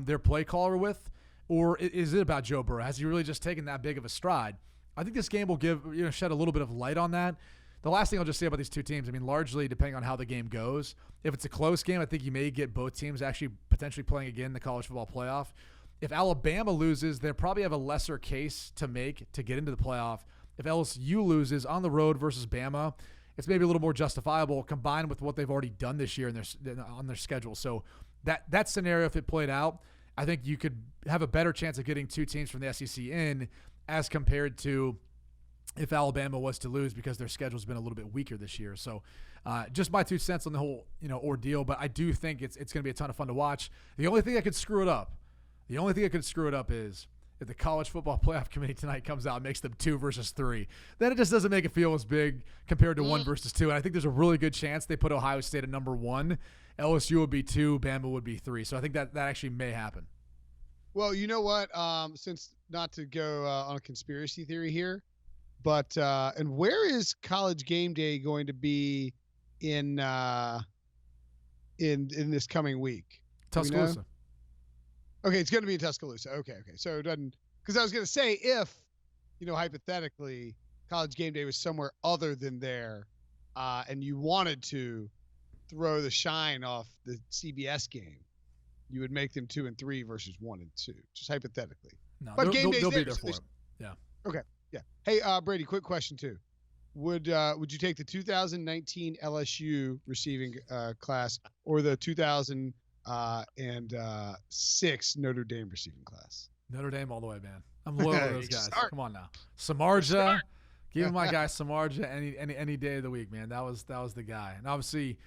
their play caller with? Or is it about Joe Burrow? Has he really just taken that big of a stride? I think this game will shed a little bit of light on that. The last thing I'll just say about these two teams, I mean, largely depending on how the game goes, if it's a close game, I think you may get both teams actually potentially playing again in the college football playoff. If Alabama loses, they probably have a lesser case to make to get into the playoff. If LSU loses on the road versus Bama, it's maybe a little more justifiable combined with what they've already done this year on their schedule. So that scenario, if it played out, I think you could have a better chance of getting two teams from the SEC in as compared to if Alabama was to lose because their schedule's been a little bit weaker this year. So just my 2 cents on the whole ordeal, but I do think it's going to be a ton of fun to watch. The only thing that could screw it up is if the college football playoff committee tonight comes out and makes them 2 versus 3, then it just doesn't make it feel as big compared to 1 versus 2. And I think there's a really good chance they put Ohio State at number 1. LSU would be 2, Bama would be 3. So I think that actually may happen. Well, you know what? Since not to go on a conspiracy theory here, but and where is College Game Day going to be in this coming week? Tuscaloosa. Okay, it's going to be in Tuscaloosa. Okay. So it doesn't, because I was going to say if, hypothetically, College Game Day was somewhere other than there, and you wanted to throw the shine off the CBS game, you would make them 2 and 3 versus 1 and 2, just hypothetically. No, but Game Day's they'll there, be there for it. Yeah. Okay. Yeah. Hey, Brady, quick question too. Would you take the 2019 LSU receiving class or the 2006 Notre Dame receiving class? Notre Dame all the way, man. I'm loyal to those guys. Come on now. Samardzija. Give my guy Samardzija any day of the week, man. That was the guy. And obviously,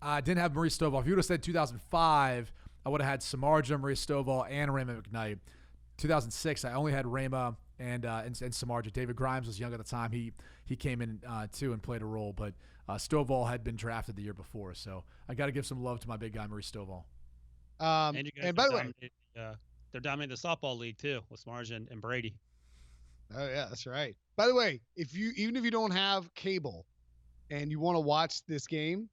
I didn't have Maurice Stovall. If you would have said 2005, I would have had Samardzija, Maurice Stovall, and Raymond McKnight. 2006, I only had Rama and Samardzija. David Grimes was young at the time. He came in too and played a role, but Stovall had been drafted the year before. So I got to give some love to my big guy Maurice Stovall. And by the way, they're dominating the softball league too with Samardzija and Brady. Oh yeah, that's right. By the way, even if you don't have cable and you want to watch this game,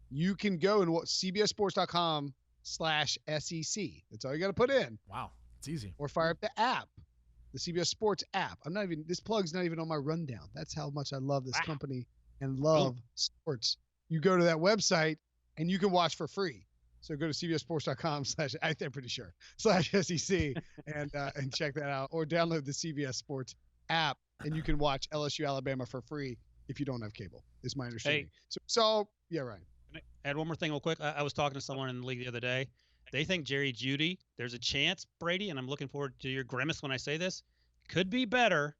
you can go and watch cbssports.com/SEC. That's all you got to put in. Wow, it's easy. Or fire up the app, the CBS Sports app. This plug's not even on my rundown. That's how much I love this company and love sports. you go to that website and you can watch for free. So go to cbssports.com / I'm pretty sure /SEC and check that out, or download the CBS Sports app and you can watch LSU-Alabama for free if you don't have cable, is my understanding. Hey, so yeah, Ryan. Add one more thing real quick. I was talking to someone in the league the other day. They think Jerry Jeudy, there's a chance, Brady, and I'm looking forward to your grimace when I say this, could be better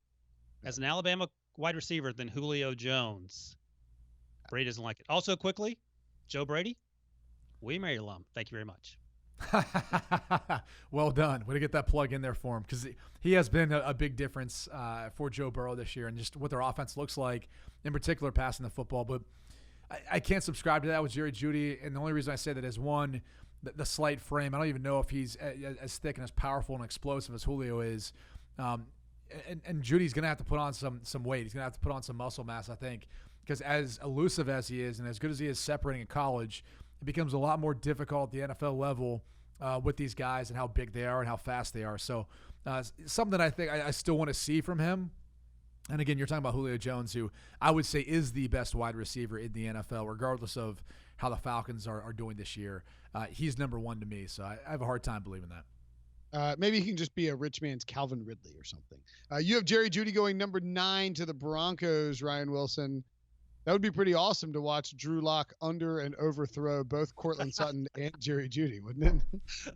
as an Alabama wide receiver than Julio Jones. Brady doesn't like it. Also, quickly, Joe Brady, William Mary alum. Thank you very much. Well done. Way to get that plug in there for him, because he has been a big difference for Joe Burrow this year and just what their offense looks like, in particular passing the football. But I can't subscribe to that with Jerry Jeudy, and the only reason I say that is, one, the slight frame. I don't even know if he's as thick and as powerful and explosive as Julio is. And Judy's going to have to put on some weight. He's going to have to put on some muscle mass, I think, because as elusive as he is and as good as he is separating in college, it becomes a lot more difficult at the NFL level with these guys and how big they are and how fast they are. So something I think I still want to see from him. And again, you're talking about Julio Jones, who I would say is the best wide receiver in the NFL, regardless of how the Falcons are doing this year. He's number one to me, so I have a hard time believing that. Maybe he can just be a rich man's Calvin Ridley or something. You have Jerry Jeudy going number 9 to the Broncos, Ryan Wilson. That would be pretty awesome to watch Drew Lock under and overthrow both Cortland Sutton and Jerry Jeudy, wouldn't it?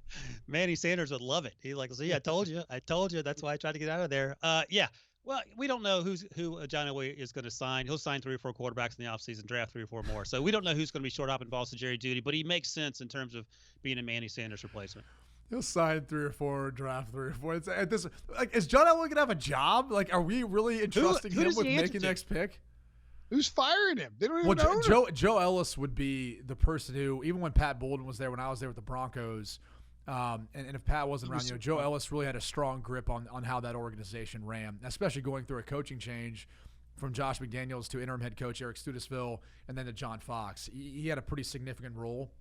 Manny Sanders would love it. He's like, see, I told you. That's why I tried to get out of there. Yeah. Well, we don't know who John Elway is going to sign. He'll sign 3 or 4 quarterbacks in the offseason, draft 3 or 4 more. So we don't know who's going to be short hopping balls to Jerry Jeudy, but he makes sense in terms of being a Manny Sanders replacement. He'll sign 3 or 4, draft 3 or 4. It's, at this, like, is John Elway going to have a job? Like, are we really entrusting him with making the next pick? Who's firing him? They don't even know. Joe Ellis would be the person who, even when Pat Bolden was there, when I was there with the Broncos, and if Pat wasn't around, Joe Ellis really had a strong grip on how that organization ran, especially going through a coaching change from Josh McDaniels to interim head coach Eric Studesville and then to John Fox. He had a pretty significant role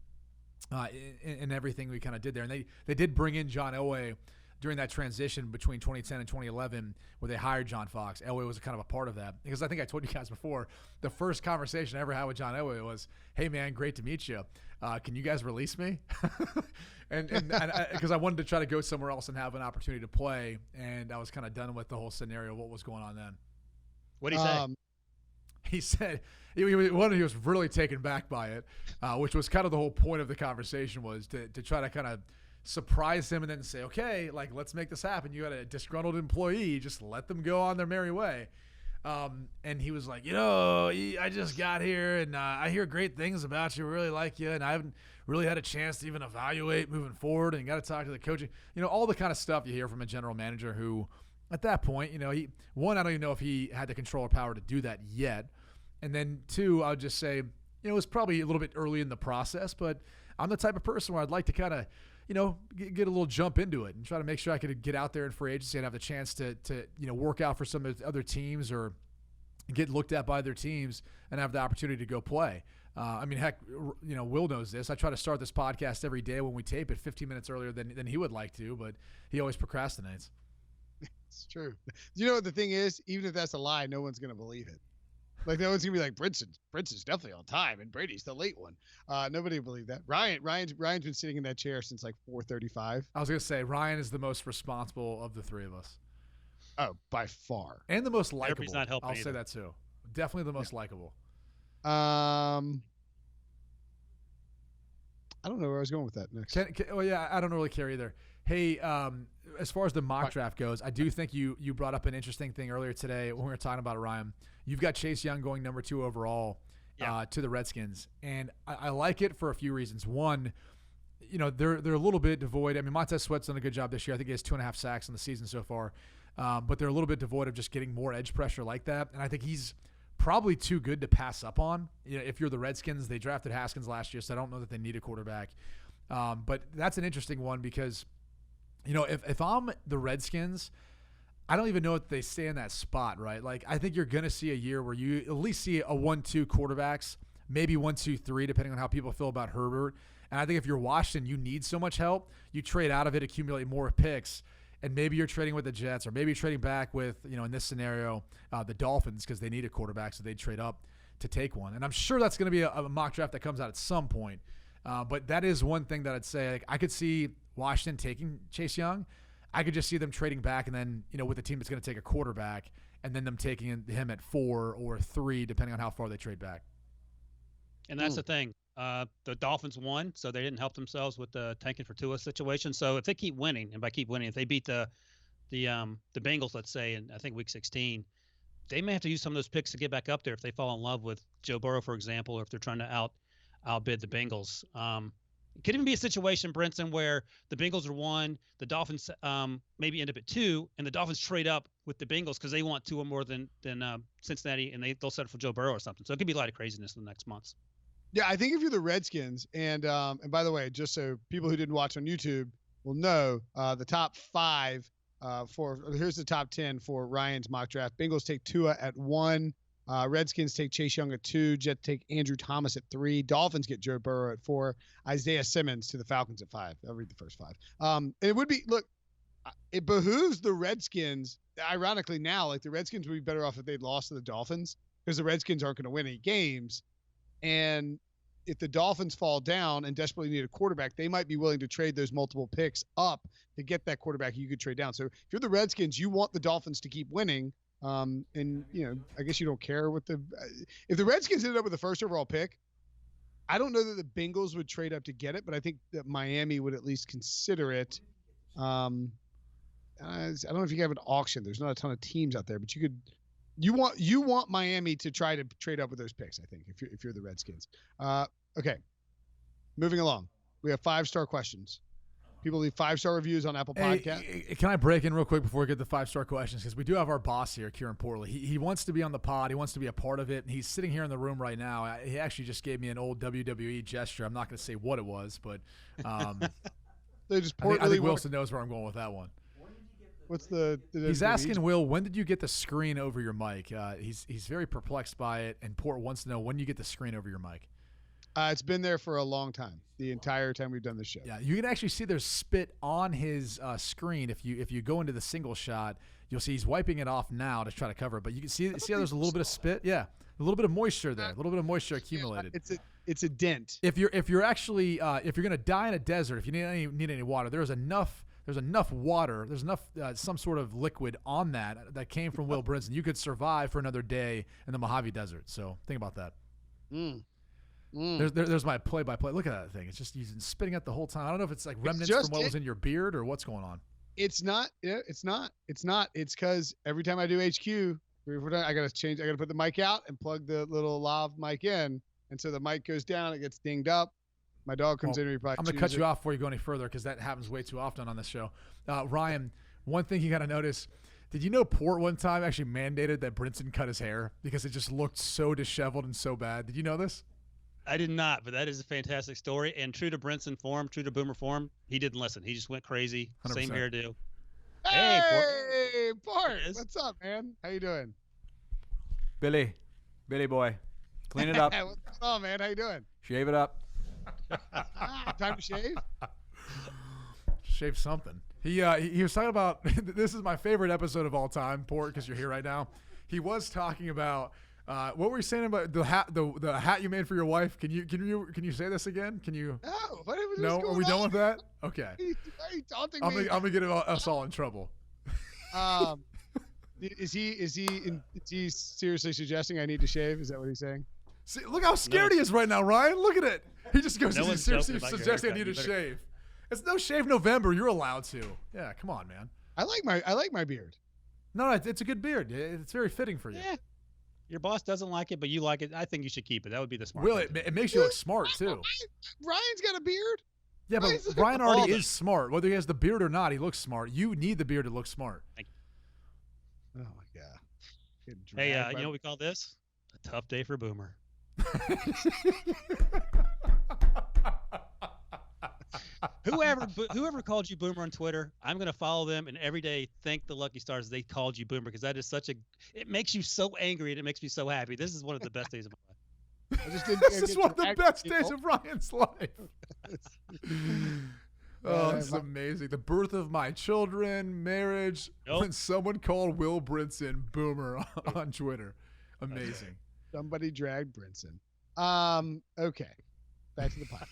in everything we kind of did there. And they did bring in John Elway during that transition between 2010 and 2011 where they hired John Fox. Elway was kind of a part of that. Because I think I told you guys before, the first conversation I ever had with John Elway was, hey, man, great to meet you. Can you guys release me? and because I wanted to try to go somewhere else and have an opportunity to play, and I was kind of done with the whole scenario, what was going on then. What did he say? He said he was really taken back by it, which was kind of the whole point of the conversation, was to try to kind of surprise him and then say, okay, like, let's make this happen. You got a disgruntled employee, just let them go on their merry way. And he was like, I just got here and I hear great things about you. I really like you. And I haven't really had a chance to even evaluate moving forward, and got to talk to the coaching, all the kind of stuff you hear from a general manager who at that point, I don't even know if he had the control or power to do that yet. And then 2, I would just say, it was probably a little bit early in the process, but I'm the type of person where I'd like to kind of, get a little jump into it and try to make sure I could get out there in free agency and have the chance to work out for some of the other teams or get looked at by their teams and have the opportunity to go play. Heck, Will knows this. I try to start this podcast every day when we tape it 15 minutes earlier than he would like to, but he always procrastinates. It's true. You know what the thing is? Even if that's a lie, no one's going to believe it. Like, no one's gonna be like, Brinson's definitely on time and Brady's the late one. Nobody will believe that. Ryan's been sitting in that chair since like 4:35. I was gonna say Ryan is the most responsible of the 3 of us. Oh, by far. And the most likable. Not helping I'll either. say that too. Definitely the most likable. I don't know where I was going with that next. I don't really care either. Hey, as far as the mock draft goes, I do think you brought up an interesting thing earlier today when we were talking about it, Ryan. You've got Chase Young going number 2 overall to the Redskins, and I like it for a few reasons. One, they're a little bit devoid. I mean, Montez Sweat's done a good job this year. I think he has 2.5 sacks in the season so far, but they're a little bit devoid of just getting more edge pressure like that, and I think he's probably too good to pass up on. If you're the Redskins, they drafted Haskins last year, so I don't know that they need a quarterback. But that's an interesting one because, if I'm the Redskins, I don't even know if they stay in that spot, right? Like, I think you're going to see a year where you at least see a 1-2 quarterbacks, maybe 1-2-3, depending on how people feel about Herbert. And I think if you're Washington, you need so much help, you trade out of it, accumulate more picks, and maybe you're trading with the Jets, or maybe you're trading back with, in this scenario, the Dolphins, because they need a quarterback, so they'd trade up to take one. And I'm sure that's going to be a mock draft that comes out at some point. But that is one thing that I'd say. Like, I could see Washington taking Chase Young. I could just see them trading back, and then with a team that's going to take a quarterback, and then them taking him at 4 or 3, depending on how far they trade back. And that's the thing. The Dolphins won, so they didn't help themselves with the tanking for Tua situation. So if they keep winning, and by keep winning, if they beat the Bengals, let's say, in I think week 16, they may have to use some of those picks to get back up there if they fall in love with Joe Burrow, for example, or if they're trying to outbid the Bengals. It could even be a situation, Brinson, where the Bengals are 1, the Dolphins maybe end up at 2, and the Dolphins trade up with the Bengals because they want Tua more than Cincinnati, and they'll settle for Joe Burrow or something. So it could be a lot of craziness in the next months. Yeah, I think if you're the Redskins, and by the way, just so people who didn't watch on YouTube will know, the top 5 here's the top 10 for Ryan's mock draft. Bengals take Tua at 1. Redskins take Chase Young at 2. Jets take Andrew Thomas at 3. Dolphins get Joe Burrow at 4. Isaiah Simmons to the Falcons at 5. I'll read the first 5. It would be, look, it behooves the Redskins. Ironically now, like, the Redskins would be better off if they'd lost to the Dolphins, because the Redskins aren't going to win any games. And if the Dolphins fall down and desperately need a quarterback, they might be willing to trade those multiple picks up to get that quarterback you could trade down. So if you're the Redskins, you want the Dolphins to keep winning. And, I guess you don't care if the Redskins ended up with the first overall pick, I don't know that the Bengals would trade up to get it, but I think that Miami would at least consider it. I don't know if you can have an auction. There's not a ton of teams out there, but you want Miami to try to trade up with those picks, I think, if you're the Redskins. Okay. Moving along. We have 5-star questions. People leave 5-star reviews on Apple Podcast. Can I break in real quick before we get the 5-star questions? Because we do have our boss here, Kieran Portley. He wants to be on the pod. He wants to be a part of it. And he's sitting here in the room right now. He actually just gave me an old WWE gesture. I'm not going to say what it was, but They just I think Wilson knows where I'm going with that one. What's the He's asking, Will, when did you get the screen over your mic? He's very perplexed by it, and Port wants to know when you get the screen over your mic. It's been there for a long time, the entire time we've done this show. Yeah, you can actually see there's spit on his screen. If you go into the single shot, you'll see he's wiping it off now to try to cover it. But you can see how there's a little bit of spit. Yeah, a little bit of moisture there, a little bit of moisture accumulated. It's a dent. If you're gonna die in a desert, if you need any water, there's enough water. There's enough some sort of liquid on that came from Will Brinson. You could survive for another day in the Mojave Desert. So think about that. There's my play-by-play. Look at that thing. It's just spitting out the whole time. I don't know if it's like remnants from what was in your beard or what's going on. It's not. Yeah, it's not. It's because every time I do HQ, I gotta put the mic out and plug the little lav mic in, and so the mic goes down. It gets dinged up. My dog comes in and I'm going to cut you off before you go any further because that happens way too often on this show. Ryan, one thing you got to notice, did you know Port one time actually mandated that Brinson cut his hair because it just looked so disheveled and so bad? Did you know this? I did not, but that is a fantastic story. And true to Brinson form, true to Boomer form, he didn't listen. He just went crazy. 100%. Same hairdo. Hey, Port. What's up, man? How you doing? Billy boy. Clean it up. What's going on, man? How you doing? Shave it up. Time to shave? Shave something. He was talking about this is my favorite episode of all time, Port, because you're here right now. He was talking about what were you saying about the hat you made for your wife? Can you say this again? Can you? No. Are we done with that? Okay. Why are you taunting I'm me? gonna get us all in trouble. Is he seriously suggesting I need to shave? Is that what he's saying? See, look how scared he is right now, Ryan. Look at it. He just goes, one's seriously joking about your suggesting I haircut. need to shave. It's no shave November. You're allowed to. Yeah, come on, man. I like my beard. No, it's a good beard. It's very fitting for you. Yeah. Your boss doesn't like it, but you like it. I think you should keep it. That would be the smart Will, thing to do. it makes you look smart, too. Ryan's got a beard. Yeah, but Ryan already is smart. Whether he has the beard or not, he looks smart. You need the beard to look smart. Oh, my God. Hey, you know what we call this? A tough day for Boomer. Whoever called you Boomer on Twitter, I'm going to follow them and every day thank the lucky stars they called you Boomer, because that is it makes you so angry and it makes me so happy. This is one of the best days of my life. This is one of the best days of Ryan's life. Oh, this is amazing. The birth of my children, marriage, when someone called Will Brinson Boomer on Twitter. Amazing. Somebody dragged Brinson. Okay. Back to the pot.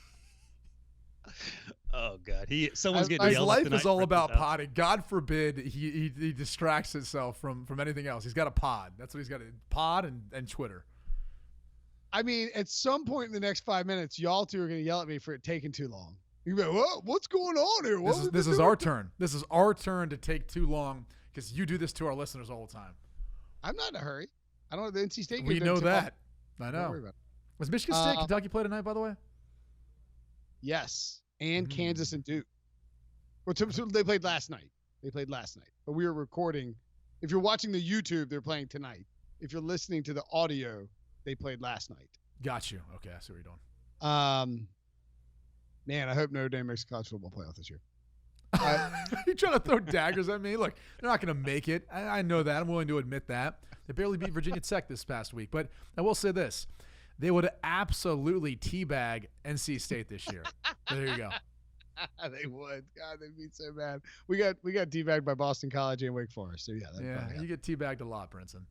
Oh God, someone's getting His yelled at life tonight is all for about this house. potting. God forbid he distracts himself from anything else. He's got a pod. That's what he's got. Pod and Twitter. I mean, at some point in the next 5 minutes, y'all two are going to yell at me for it taking too long. You go, what's going on here? This is our turn. This is our turn to take too long because you do this to our listeners all the time. I'm not in a hurry. I don't know the NC State game. We know that. I Don't know. worry about it. Was Michigan State Kentucky play tonight, by the way? Yes, and Kansas and Duke. Well, so they played last night. But we were recording. If you're watching the YouTube, they're playing tonight. If you're listening to the audio, they played last night. Got you. Okay, I see what you're doing. Man, I hope Notre Dame makes a college football playoff this year. You trying to throw daggers at me? Look, they're not going to make it. I know that. I'm willing to admit that. They barely beat Virginia Tech this past week. But I will say this. They would absolutely teabag NC State this year. There you go. They would. God, they'd be so mad. We got teabagged by Boston College and Wake Forest. So yeah, you get teabagged a lot, Brinson.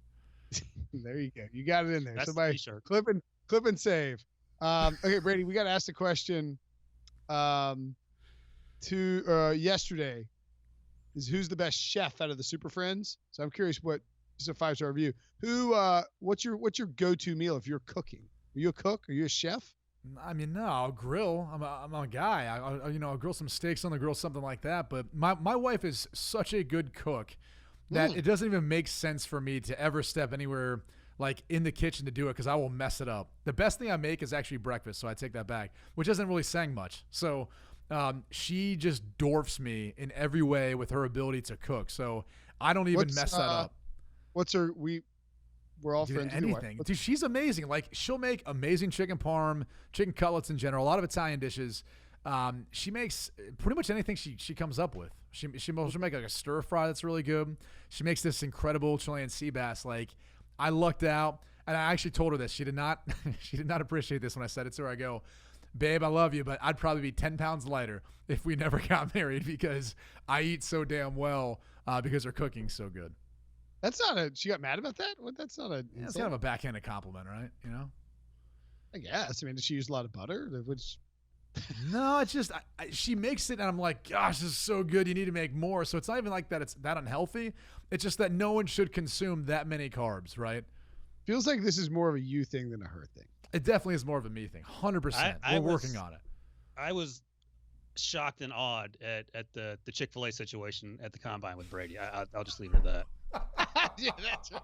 There you go. You got it in there. That's Somebody the t-shirt. clip and save. Okay, Brady, we got to ask the question to yesterday is who's the best chef out of the Super Friends? So I'm curious what this is a 5-star review. What's your go-to meal if you're cooking? Are you a cook? Are you a chef? I mean, no, I'll grill. I'm a guy. I'll grill some steaks on the grill, something like that. But my wife is such a good cook that it doesn't even make sense for me to ever step anywhere like in the kitchen to do it because I will mess it up. The best thing I make is actually breakfast, so I take that back, which isn't really saying much. So she just dwarfs me in every way with her ability to cook. So I don't even mess that up. We're all friends. Anything. Dude, she's amazing. Like, she'll make amazing chicken parm, chicken cutlets in general, a lot of Italian dishes. She makes pretty much anything she comes up with. She'll make like a stir fry that's really good. She makes this incredible Chilean sea bass. Like, I lucked out, and I actually told her this. She did not appreciate this when I said it to her. I go, babe, I love you, but I'd probably be 10 pounds lighter if we never got married because I eat so damn well because her cooking's so good. That's not she got mad about that? That's not it's kind of a backhanded compliment, right? You know? I guess. I mean, does she use a lot of butter? No, it's just she makes it, and I'm like, gosh, this is so good. You need to make more. So it's not even like that it's that unhealthy. It's just that no one should consume that many carbs, right? Feels like this is more of a you thing than a her thing. It definitely is more of a me thing. 100%. We're working on it. I was shocked and awed at the Chick-fil-A situation at the Combine with Brady. I'll just leave it at that. Yeah, that's right.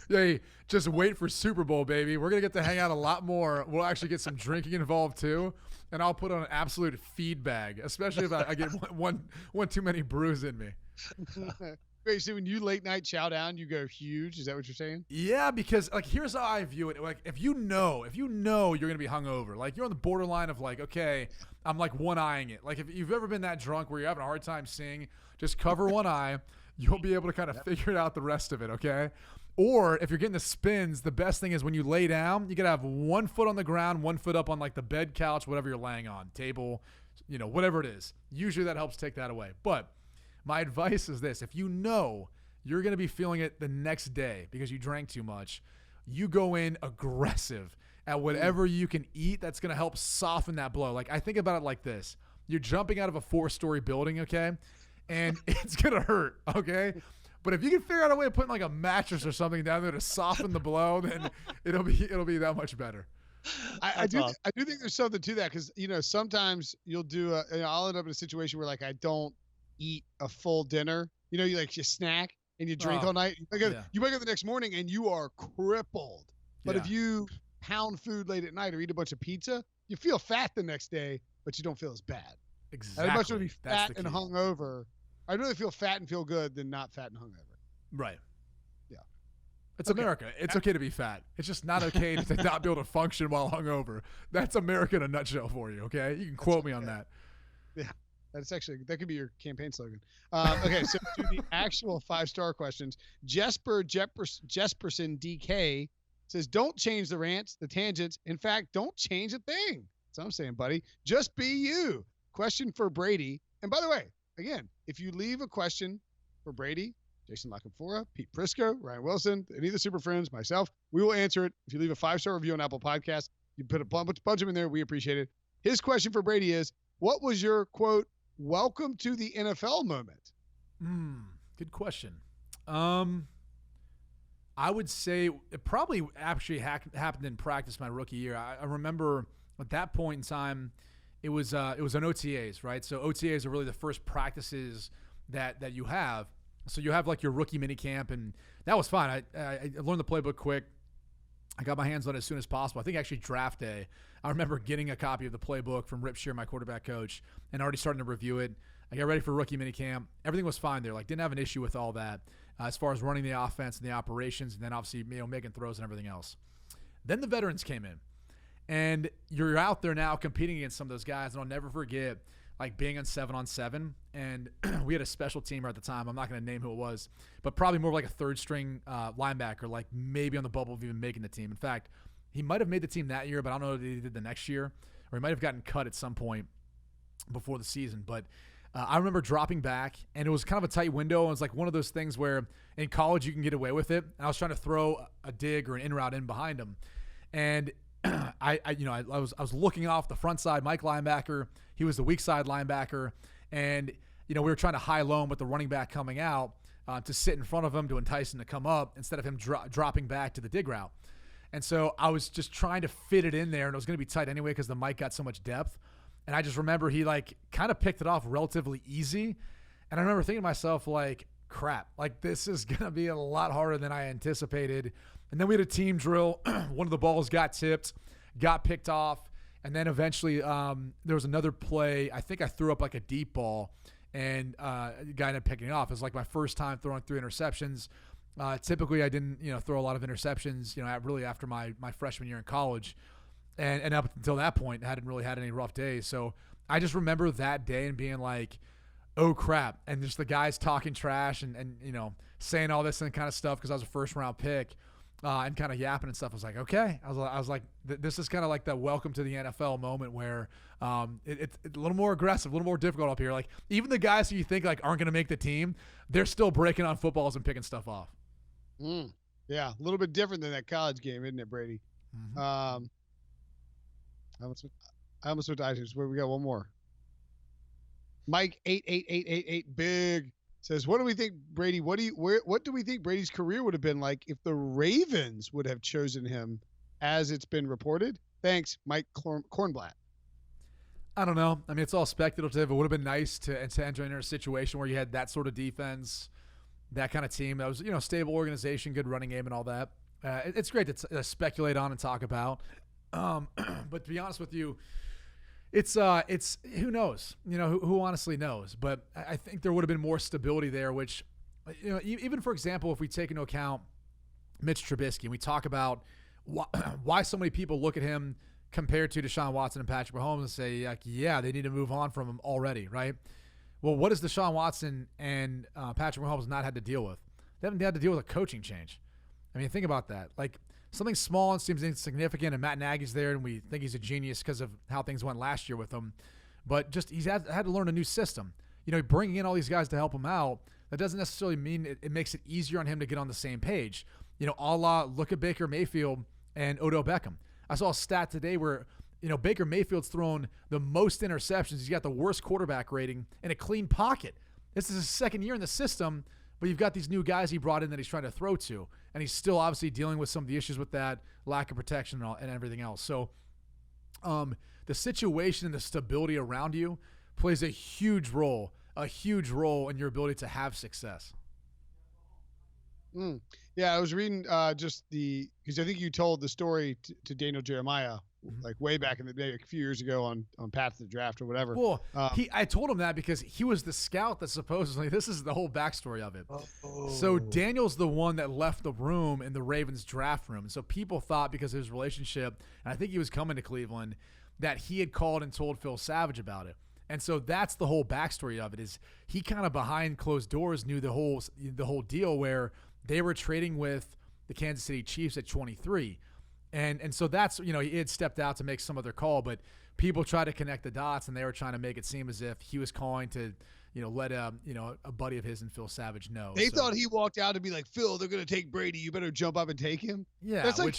Hey, just wait for Super Bowl, baby. We're going to get to hang out a lot more. We'll actually get some drinking involved, too. And I'll put on an absolute feed bag, especially if I get one too many brews in me. Wait, so when you late night chow down, you go huge? Is that what you're saying? Yeah, because like here's how I view it. Like if you know you're gonna be hungover, like you're on the borderline of like, okay, I'm like one-eyeing it. Like if you've ever been that drunk where you're having a hard time seeing, just cover one eye. You'll be able to kind of figure out the rest of it, okay? Or if you're getting the spins, the best thing is when you lay down, you gotta have 1 foot on the ground, 1 foot up on like the bed, couch, whatever you're laying on, table, whatever it is. Usually that helps take that away. But my advice is this. If you know you're going to be feeling it the next day because you drank too much, you go in aggressive at whatever you can eat that's going to help soften that blow. Like I think about it like this. You're jumping out of a 4-story building, okay? And it's going to hurt, okay? But if you can figure out a way of putting like a mattress or something down there to soften the blow, then it'll be that much better. I do think there's something to that because, sometimes you'll do I'll end up in a situation where like I don't eat a full dinner. You snack and you drink all night. You wake up the next morning and you are crippled. But if you pound food late at night or eat a bunch of pizza, you feel fat the next day, but you don't feel as bad. Exactly. I'd much rather be fat and hungover. I'd rather feel fat and feel good than not fat and hungover. Right. Yeah. It's America. It's okay to be fat. It's just not okay to not be able to function while hungover. That's America in a nutshell for you, okay? You can quote me on that. Yeah. That could be your campaign slogan. Okay, so to the actual 5-star questions, Jesperson DK says, don't change the rants, the tangents. In fact, don't change a thing. That's what I'm saying, buddy. Just be you. Question for Brady. And by the way, again, if you leave a question for Brady, Jason Lockenfora, Pete Prisco, Ryan Wilson, any of the Super Friends, myself. We will answer it. If you leave a 5-star review on Apple Podcasts, you put a bunch of them in there. We appreciate it. His question for Brady is, what was your, quote, welcome to the NFL moment? Good question. I would say it probably actually happened in practice my rookie year. I remember at that point in time, it was on OTAs, right? So OTAs are really the first practices that you have. So you have like your rookie mini camp, and that was fine. I learned the playbook quick. I got my hands on it as soon as possible. I think actually draft day, I remember getting a copy of the playbook from Rip Shear, my quarterback coach, and already starting to review it. I got ready for rookie mini camp. Everything was fine there. Like, didn't have an issue with all that as far as running the offense and the operations, and then obviously making throws and everything else. Then the veterans came in, and you're out there now competing against some of those guys. And I'll never forget like being on 7-on-7, and we had a special teamer at the time. I'm not going to name who it was, but probably more like a third string linebacker, like maybe on the bubble of even making the team. In fact, he might have made the team that year, but I don't know if he did the next year, or he might have gotten cut at some point before the season. But I remember dropping back, and it was kind of a tight window. It was like one of those things where in college you can get away with it. And I was trying to throw a dig or an in route in behind him, and I was looking off the front side, Mike linebacker. He was the weak side linebacker, and we were trying to high low him with the running back coming out to sit in front of him to entice him to come up instead of him dropping back to the dig route. And so I was just trying to fit it in there, and it was going to be tight anyway because the Mike got so much depth. And I just remember he like kind of picked it off relatively easy, and I remember thinking to myself like, crap, like this is going to be a lot harder than I anticipated. And then we had a team drill. One of the balls got tipped, got picked off. And then eventually there was another play. I think I threw up like a deep ball, and the guy ended up picking it off. It was like my first time throwing 3 interceptions. Typically I didn't, throw a lot of interceptions, really after my freshman year in college. And up until that point, I hadn't really had any rough days. So I just remember that day and being like, oh, crap. And just the guys talking trash and saying all this and kind of stuff because I was a first-round pick. And kind of yapping and stuff. I was like, okay. I was like, this is kind of like that welcome to the NFL moment where it's a little more aggressive, a little more difficult up here. Like even the guys who you think like aren't going to make the team, they're still breaking on footballs and picking stuff off. Yeah, a little bit different than that college game, isn't it, Brady? Mm-hmm. I almost went to iTunes. Where we got one more. Mike 88888 big. Says, what do we think, Brady? What do we think Brady's career would have been like if the Ravens would have chosen him, as it's been reported? Thanks, Mike Kornblatt. I don't know. I mean, it's all speculative. It would have been nice to enter in a situation where you had that sort of defense, that kind of team. That was, stable organization, good running game, and all that. It's great to speculate on and talk about. But to be honest with you, it's who knows, who honestly knows, but I think there would have been more stability there, which, even for example, if we take into account Mitch Trubisky and we talk about why so many people look at him compared to Deshaun Watson and Patrick Mahomes and say, like, yeah, they need to move on from him already. Right. Well, what does Deshaun Watson and Patrick Mahomes not had to deal with? They haven't had to deal with a coaching change. I mean, think about that. Like, something small and seems insignificant, and Matt Nagy's there, and we think he's a genius because of how things went last year with him. But just he's had to learn a new system. Bringing in all these guys to help him out, that doesn't necessarily mean it makes it easier on him to get on the same page. A la look at Baker Mayfield and Odell Beckham. I saw a stat today where, Baker Mayfield's thrown the most interceptions. He's got the worst quarterback rating in a clean pocket. This is his second year in the system, but you've got these new guys he brought in that he's trying to throw to. And he's still obviously dealing with some of the issues with that, lack of protection and everything else. So the situation and the stability around you plays a huge role in your ability to have success. Yeah, I was reading because I think you told the story to Daniel Jeremiah like way back in the day, a few years ago on Path to the Draft or whatever. Well, I told him that because he was the scout that supposedly, this is the whole backstory of it. So Daniel's the one that left the room in the Ravens draft room. So people thought because of his relationship, and I think he was coming to Cleveland, that he had called and told Phil Savage about it. And so that's the whole backstory of it, is he kind of behind closed doors knew the whole deal where they were trading with the Kansas City Chiefs at 23. And so that's, he had stepped out to make some other call, but people try to connect the dots, and they were trying to make it seem as if he was calling to, let a buddy of his and Phil Savage know. They thought he walked out to be like, Phil, they're going to take Brady. You better jump up and take him. Yeah, that's like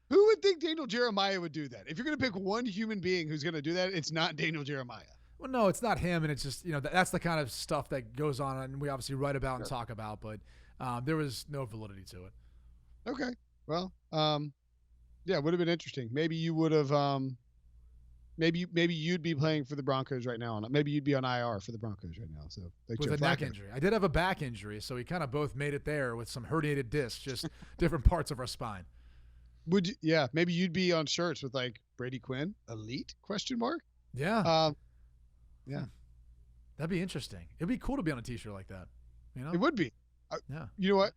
who would think Daniel Jeremiah would do that? If you're going to pick one human being who's going to do that, it's not Daniel Jeremiah. Well, no, it's not him, and it's just that's the kind of stuff that goes on, and we obviously write about and talk about, but there was no validity to it. Okay, well, yeah, it would have been interesting. Maybe you would have, maybe you'd be playing for the Broncos right now, and maybe you'd be on IR for the Broncos right now. So with a neck injury, I did have a back injury, so we kind of both made it there with some herniated discs, just different parts of our spine. Would you? Yeah, maybe you'd be on shirts with like Brady Quinn, elite ? Yeah. Yeah. That'd be interesting. It'd be cool to be on a T-shirt like that. It would be. Yeah. You know what?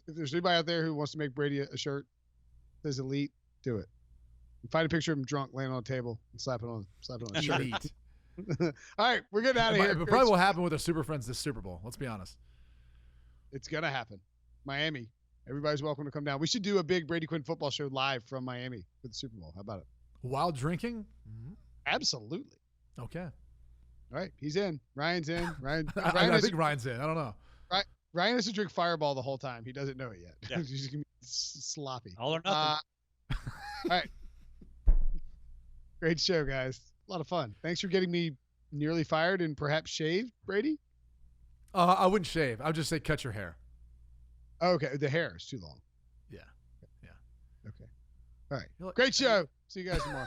If there's anybody out there who wants to make Brady a shirt that says elite, do it. Find a picture of him drunk laying on a table and slap it on a shirt. Elite. All right, we're getting out of here. It probably will happen with our Super Friends this Super Bowl. Let's be honest. It's gonna happen. Miami. Everybody's welcome to come down. We should do a big Brady Quinn football show live from Miami for the Super Bowl. How about it? While drinking? Absolutely. Okay. All right, he's in. Ryan's in. Ryan I think Ryan's in. I don't know. Ryan has to drink Fireball the whole time. He doesn't know it yet. Yeah. He's just gonna be sloppy. All or nothing. All right. Great show, guys. A lot of fun. Thanks for getting me nearly fired and perhaps shaved, Brady. I wouldn't shave. I would just say cut your hair. Okay, the hair is too long. Yeah. Okay. All right. Great show. See you guys tomorrow.